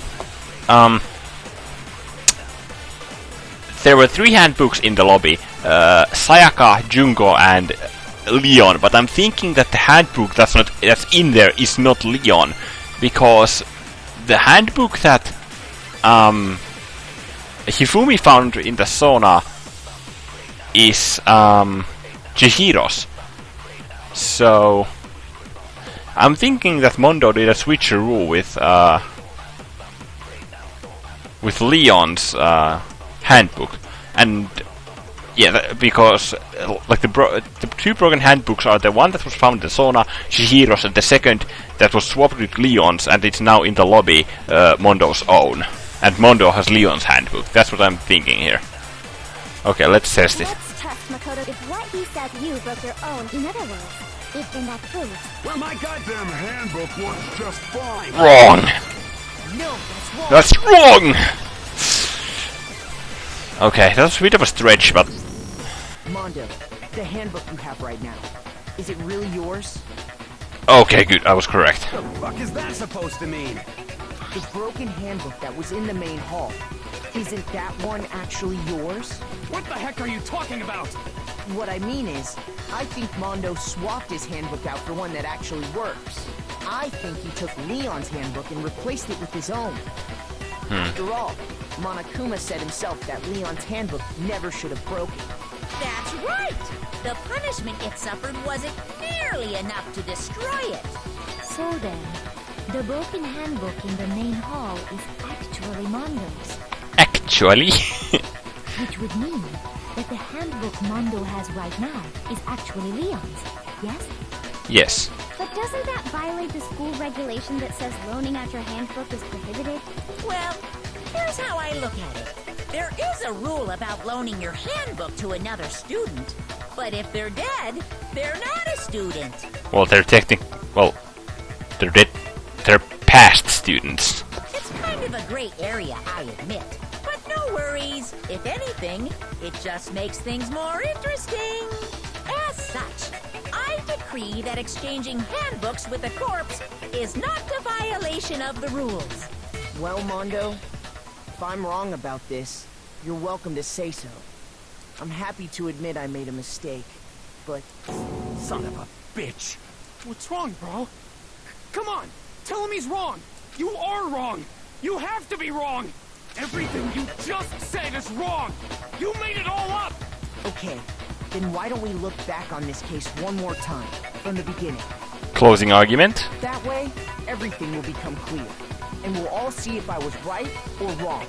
there were 3 handbooks in the lobby. Sayaka, Junko, and Leon. But I'm thinking that the handbook that's in there is not Leon. Because the handbook that Hifumi found in the sauna is Chihiro's. So I'm thinking that Mondo did a switcheroo with Leon's handbook, and yeah, because like the 2 broken handbooks are the one that was found in the sauna, Chihiro's, and the second that was swapped with Leon's, and it's now in the lobby, Mondo's own. And Mondo has Leon's handbook. That's what I'm thinking here. Okay, let's test it. Let's test Makoto if what he said you broke your own. In other words, if then that proves. Well, my goddamn handbook works just fine. Wrong! No, that's wrong. That's wrong! Okay, that's a bit of a stretch, but... Mondo, the handbook you have right now, is it really yours? Okay, good, I was correct. What the fuck is that supposed to mean? The broken handbook that was in the main hall, isn't that one actually yours? What the heck are you talking about? What I mean is, I think Mondo swapped his handbook out for one that actually works. I think he took Leon's handbook and replaced it with his own. After all, Monokuma said himself that Leon's handbook never should have broken. That's right! The punishment it suffered wasn't nearly enough to destroy it. So then, the broken handbook in the main hall is actually Mondo's. Actually? Which would mean that the handbook Mondo has right now is actually Leon's, yes? Yes. But doesn't that violate the school regulation that says loaning out your handbook is prohibited? Well, here's how I look at it. There is a rule about loaning your handbook to another student, but if they're dead, they're not a student. Well, they're they're dead. They're past students. It's kind of a gray area, I admit. But no worries. If anything, it just makes things more interesting. As such, I decree that exchanging handbooks with a corpse is not a violation of the rules. Well, Mondo, if I'm wrong about this, you're welcome to say so. I'm happy to admit I made a mistake, but... Son of a bitch! What's wrong, bro? Come on! Tell him he's wrong! You are wrong! You have to be wrong! Everything you just said is wrong! You made it all up! Okay, then why don't we look back on this case one more time, from the beginning? Closing argument? That way, everything will become clear, and we'll all see if I was right or wrong.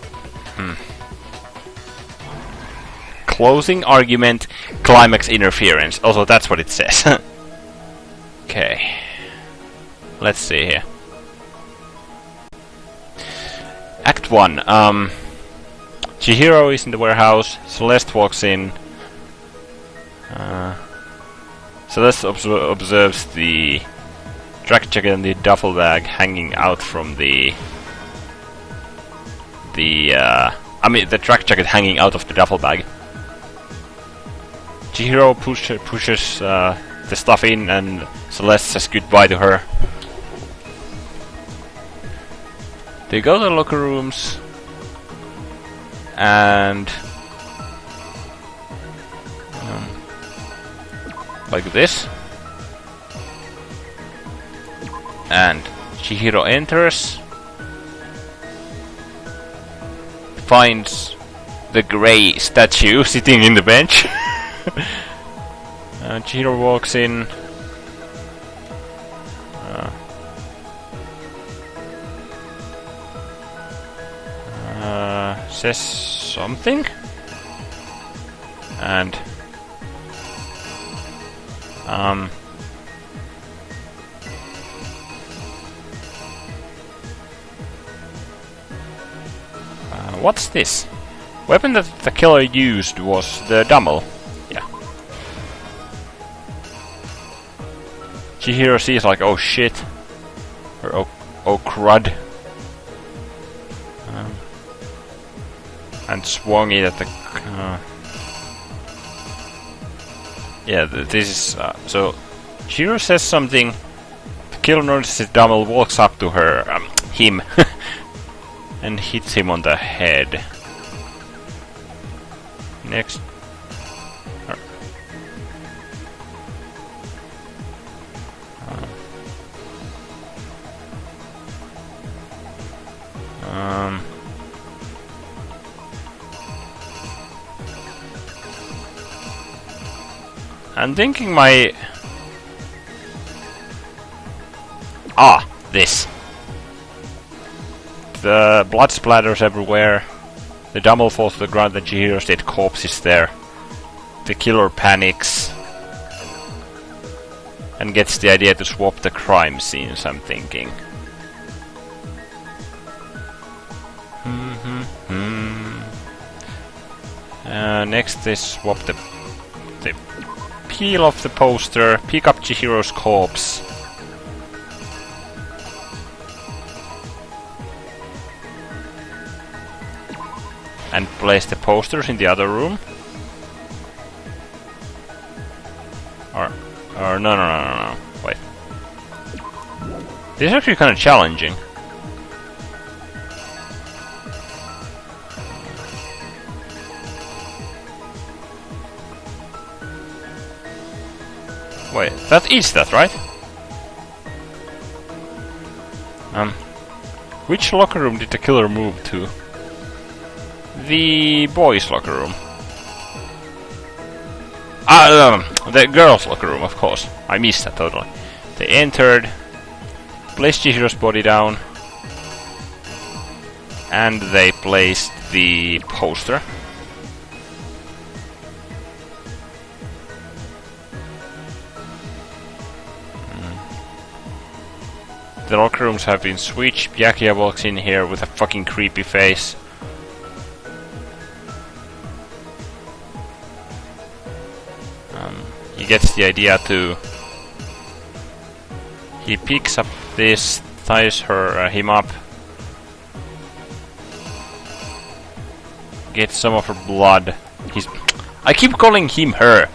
Closing argument, climax interference. Also, that's what it says. Okay. Let's see here. Act 1. Chihiro is in the warehouse. Celeste walks in. Celeste observes the track jacket and the duffel bag hanging out from the track jacket hanging out of the duffel bag. Chihiro pushes the stuff in, and Celeste says goodbye to her. They go to the locker rooms, and like this. And Chihiro enters, finds the grey statue sitting in the bench. Chihiro walks in. Says something, and What's this? Weapon that the killer used was the Dummel. Yeah. Chihiro sees like, oh shit. Or oh crud. And swung it at the... yeah, this is... so, Chihiro says something. The killer notices Dummel, walks up to her, him, and hits him on the head. Next. I'm thinking my... this. The blood splatters everywhere. The Dummel falls to the ground, the Chihiro's dead corpse is there. The killer panics. And gets the idea to swap the crime scenes, I'm thinking. Next they swap the peel off the poster, pick up Chihiro's corpse. And place the posters in the other room. Or no. Wait. This is actually kind of challenging. Wait, that is that, right? Which locker room did the killer move to? The boys' locker room. The girls' locker room, of course. I missed that totally. They entered, placed Chihiro's body down, and they placed the poster. The locker rooms have been switched. Byakuya walks in here with a fucking creepy face. He gets the idea to... He picks up this, ties him up, gets some of her blood. I keep calling him her.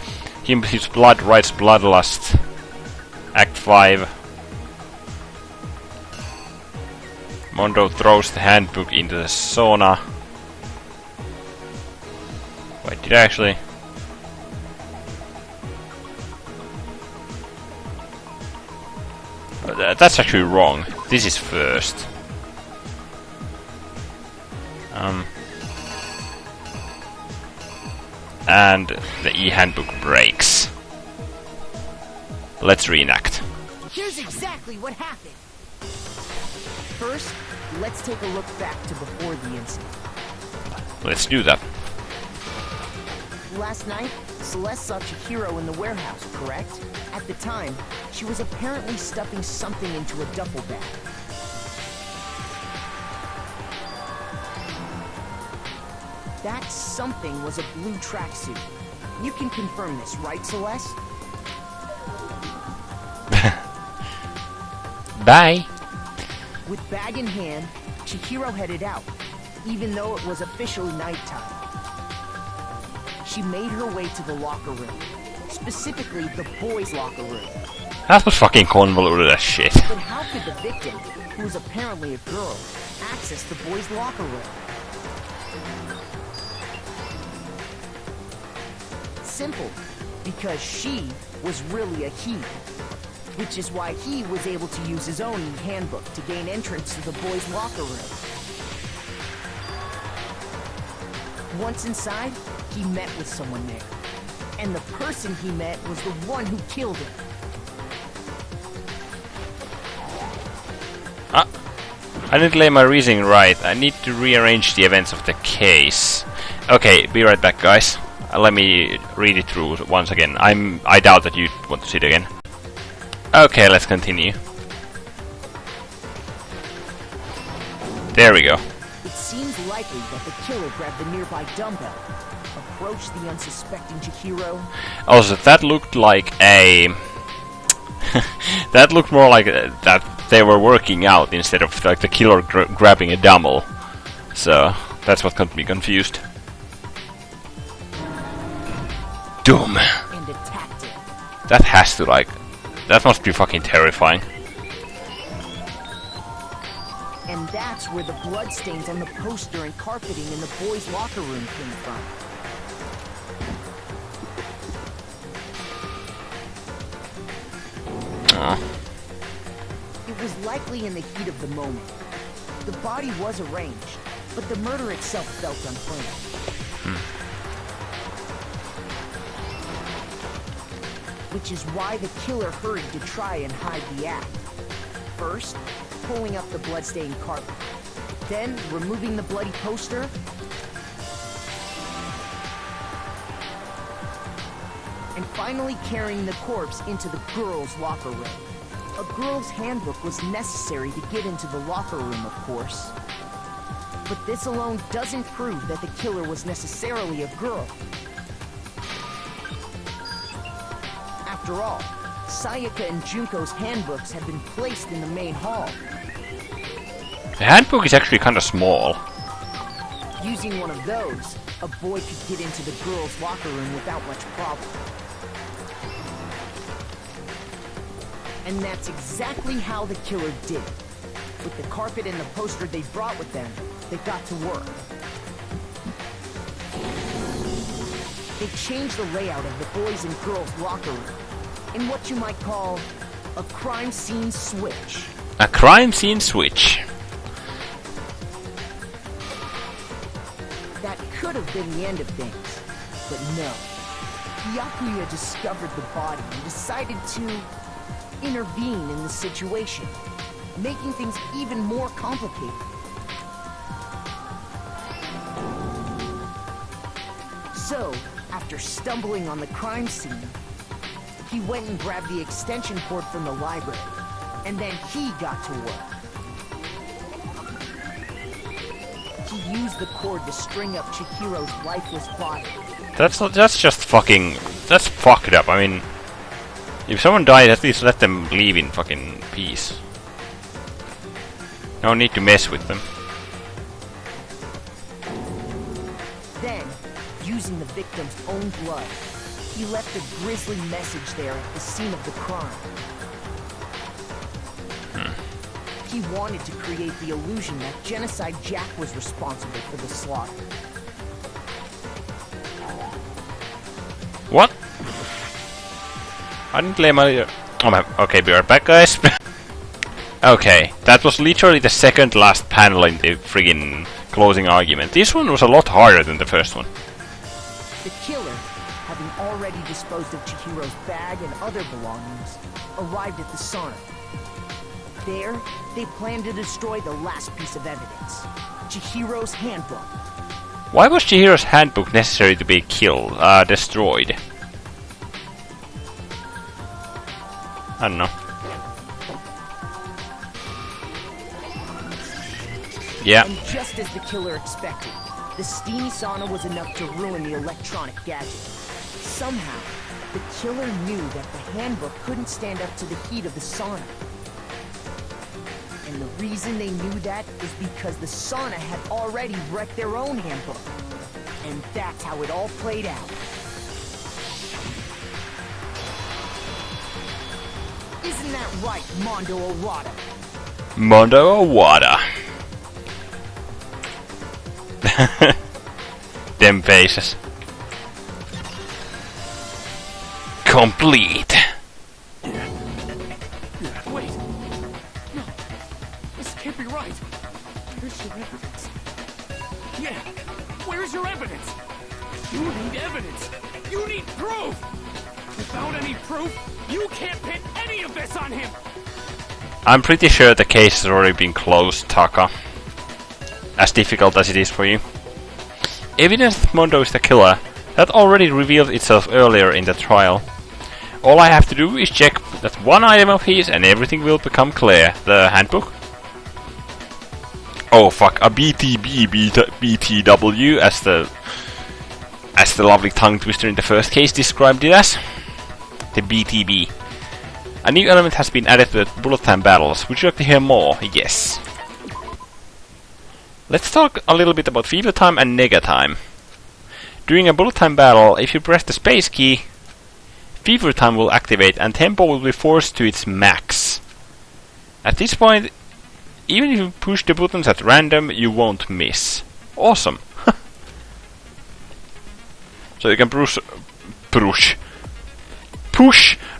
His blood writes Bloodlust. Act 5. Mondo throws the handbook into the sauna. Wait, did I actually... That's actually wrong. This is first. And the e-handbook breaks. Let's reenact. Here's exactly what happened. First, let's take a look back to before the incident. Let's do that. Last night, Celeste saw Chihiro in the warehouse, correct? At the time, she was apparently stuffing something into a duffel bag. That something was a blue tracksuit. You can confirm this, right, Celeste? Bye. With bag in hand, Chihiro headed out, even though it was officially nighttime. She made her way to the locker room, specifically the boys' locker room. That was fucking convoluted as shit. But how could the victim, who was apparently a girl, access the boys' locker room? Simple, because she was really a he. Which is why he was able to use his own handbook to gain entrance to the boys' locker room. Once inside, he met with someone there. And the person he met was the one who killed him. I didn't lay my reasoning right. I need to rearrange the events of the case. Okay, be right back, guys. let me read it through once again. I doubt that you want to see it again. Okay, let's continue. There we go. It seems likely that the killer grabbed the nearby dumbbell, approached the unsuspecting Chihiro. Also, that looked like a... that looked more like that they were working out instead of like the killer grabbing a dumbbell. So, that's what got me confused. Doom. And attacked it. That has to like... that must be fucking terrifying. And that's where the bloodstains on the poster and carpeting in the boys' locker room came from. It was likely in the heat of the moment. The body was arranged, but the murder itself felt unplanned. Which is why the killer hurried to try and hide the act. First, pulling up the bloodstained carpet. Then, removing the bloody poster. And finally carrying the corpse into the girls' locker room. A girl's handbook was necessary to get into the locker room, of course. But this alone doesn't prove that the killer was necessarily a girl. After all, Sayaka and Junko's handbooks had been placed in the main hall. The handbook is actually kind of small. Using one of those, a boy could get into the girls' locker room without much problem. And that's exactly how the killer did it. With the carpet and the poster they brought with them, they got to work. They changed the layout of the boys' and girls' locker room in what you might call a crime scene switch. A crime scene switch. That could have been the end of things, but no. Byakuya discovered the body and decided to intervene in the situation, making things even more complicated. So, after stumbling on the crime scene, he went and grabbed the extension cord from the library, and then he got to work. He used the cord to string up Chihiro's lifeless body. That's just fucking... that's fucked up. I mean... if someone died, at least let them leave in fucking peace. No need to mess with them. Then, using the victim's own blood, he left a grisly message there at the scene of the crime. He wanted to create the illusion that Genocide Jack was responsible for the slaughter. What? I didn't lay my... okay, be right back, guys. Okay, that was literally the second last panel in the friggin' closing argument. This one was a lot harder than the first one. The killer, having already disposed of Chihiro's bag and other belongings, arrived at the sauna. There, they planned to destroy the last piece of evidence, Chihiro's handbook. Why was Chihiro's handbook necessary to be killed, destroyed? I don't know. Yeah. And just as the killer expected, the steamy sauna was enough to ruin the electronic gadget. Somehow, the killer knew that the handbook couldn't stand up to the heat of the sauna. And the reason they knew that is because the sauna had already wrecked their own handbook. And that's how it all played out. Isn't that right, Mondo Owada? Mondo Owada. Them faces. Complete. Wait. No. This can't be right. Where's your evidence? Yeah. Where's your evidence? You need evidence. You need proof. Without any proof, you can't pin any of this on him. I'm pretty sure the case has already been closed, Taka. As difficult as it is for you. Evidence that Mondo is the killer That already revealed itself earlier in the trial. All I have to do is check that one item of his and everything will become clear. The handbook? Oh fuck, a BTW as the lovely tongue twister in the first case described it as. The BTB. A new element has been added to the bullet time battles. Would you like to hear more? Yes. Let's talk a little bit about fever time and nega time. During a bullet time battle, if you press the space key, fever time will activate and tempo will be forced to its max. At this point, even if you push the buttons at random, you won't miss. Awesome. So you can push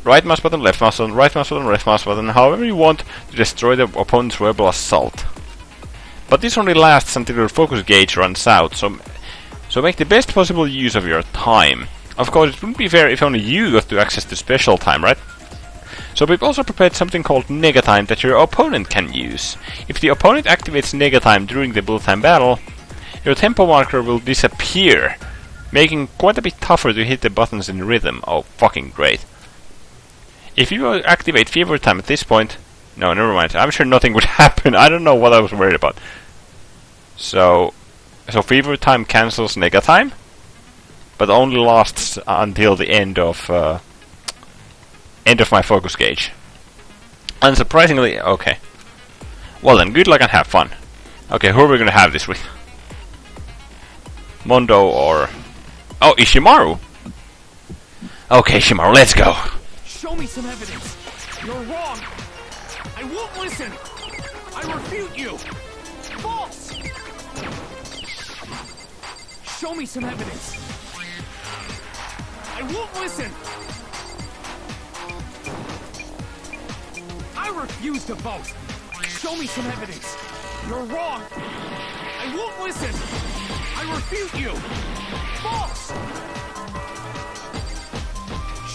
right mouse button, left mouse button, right mouse button, left mouse button, however you want to destroy the opponent's verbal assault. But this only lasts until your focus gauge runs out, so make the best possible use of your time. Of course, it wouldn't be fair if only you got to access the special time, right? So we've also prepared something called nega time that your opponent can use. If the opponent activates nega time during the bullet time battle, your tempo marker will disappear, making quite a bit tougher to hit the buttons in rhythm. Oh, fucking great. If you activate fever time at this point... No, never mind. I'm sure nothing would happen. I don't know what I was worried about. So fever time cancels nega time, but only lasts until the end of my focus gauge. Unsurprisingly, okay. Well then, good luck and have fun. Okay, who are we gonna have this with? Mondo or... Oh, Ishimaru! Okay, Ishimaru, let's go! Show me some evidence! You're wrong! I won't listen! I refute you! False! Show me some evidence! I won't listen! I refuse to vote! Show me some evidence! You're wrong! I won't listen! I refute you! False!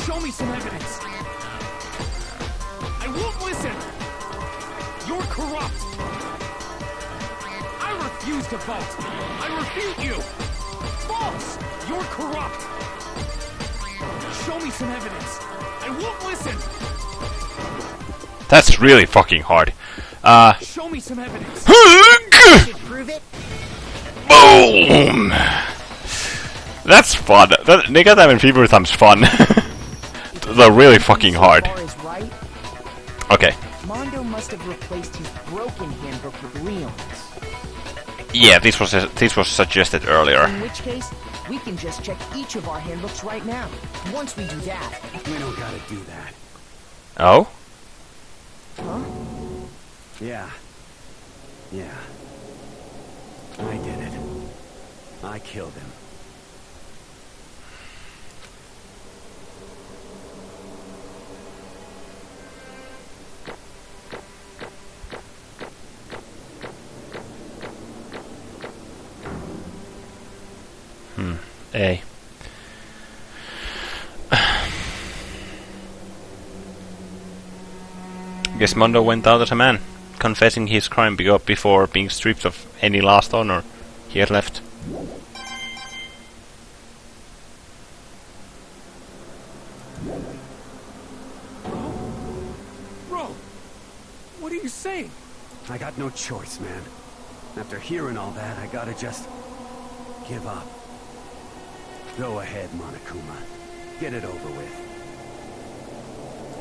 Show me some evidence! I won't listen! You're corrupt! I refuse to vote! I refute you! False! You're corrupt! Show me some evidence! I won't listen! That's really fucking hard. Show me some evidence! Prove it? Boom! That's fun. Nega time and fever time's fun. They're really fucking hard. Right, Okay. Mondo must have replaced his broken handbook with Leon's. Yeah, this was suggested earlier. In which case, we can just check each of our handbooks right now. Once we do that... We don't gotta do that. Oh? Huh? Yeah. I did it. I killed him. A. Guess Mondo went out as a man, confessing his crime before being stripped of any last honor he had left. Bro! What are you saying? I got no choice, man. After hearing all that, I gotta just... give up. Go ahead, Monokuma. Get it over with.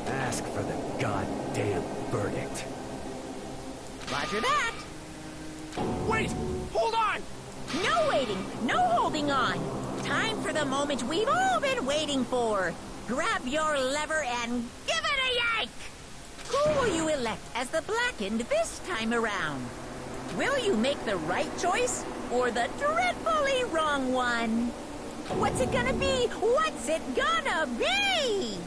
Ask for the goddamn verdict. Roger that. Wait! Hold on! No waiting, no holding on. Time for the moment we've all been waiting for. Grab your lever and give it a yank! Who will you elect as the Blackened this time around? Will you make the right choice or the dreadfully wrong one? What's it gonna be? What's it gonna be?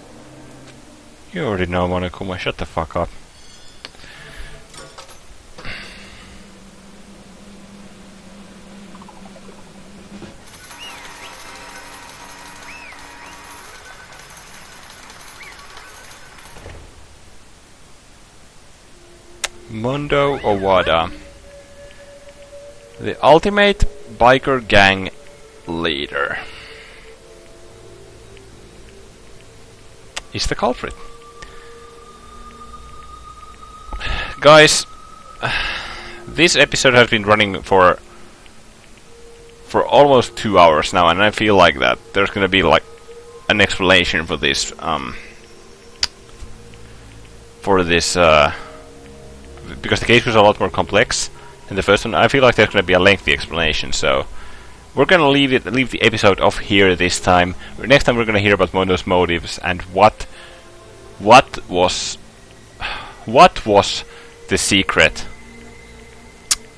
You already know, Monokuma. Shut the fuck up. Mondo Owada, the ultimate biker gang leader. is the culprit. Guys, this episode has been running for almost 2 hours now, and I feel like that there's gonna be like an explanation for this because the case was a lot more complex than the first one. I feel like there's gonna be a lengthy explanation, so we're gonna leave the episode off here this time. Next time we're gonna hear about Mondo's motives and what was the secret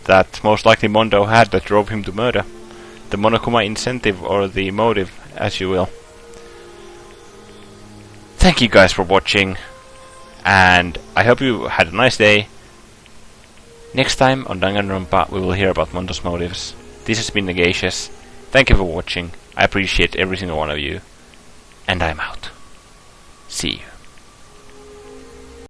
that most likely Mondo had that drove him to murder. The Monokuma incentive, or the motive, as you will. Thank you guys for watching, and I hope you had a nice day. Next time on Danganronpa we will hear about Mondo's motives. This has been Negacious. Thank you for watching. I appreciate every single one of you. And I'm out. See you.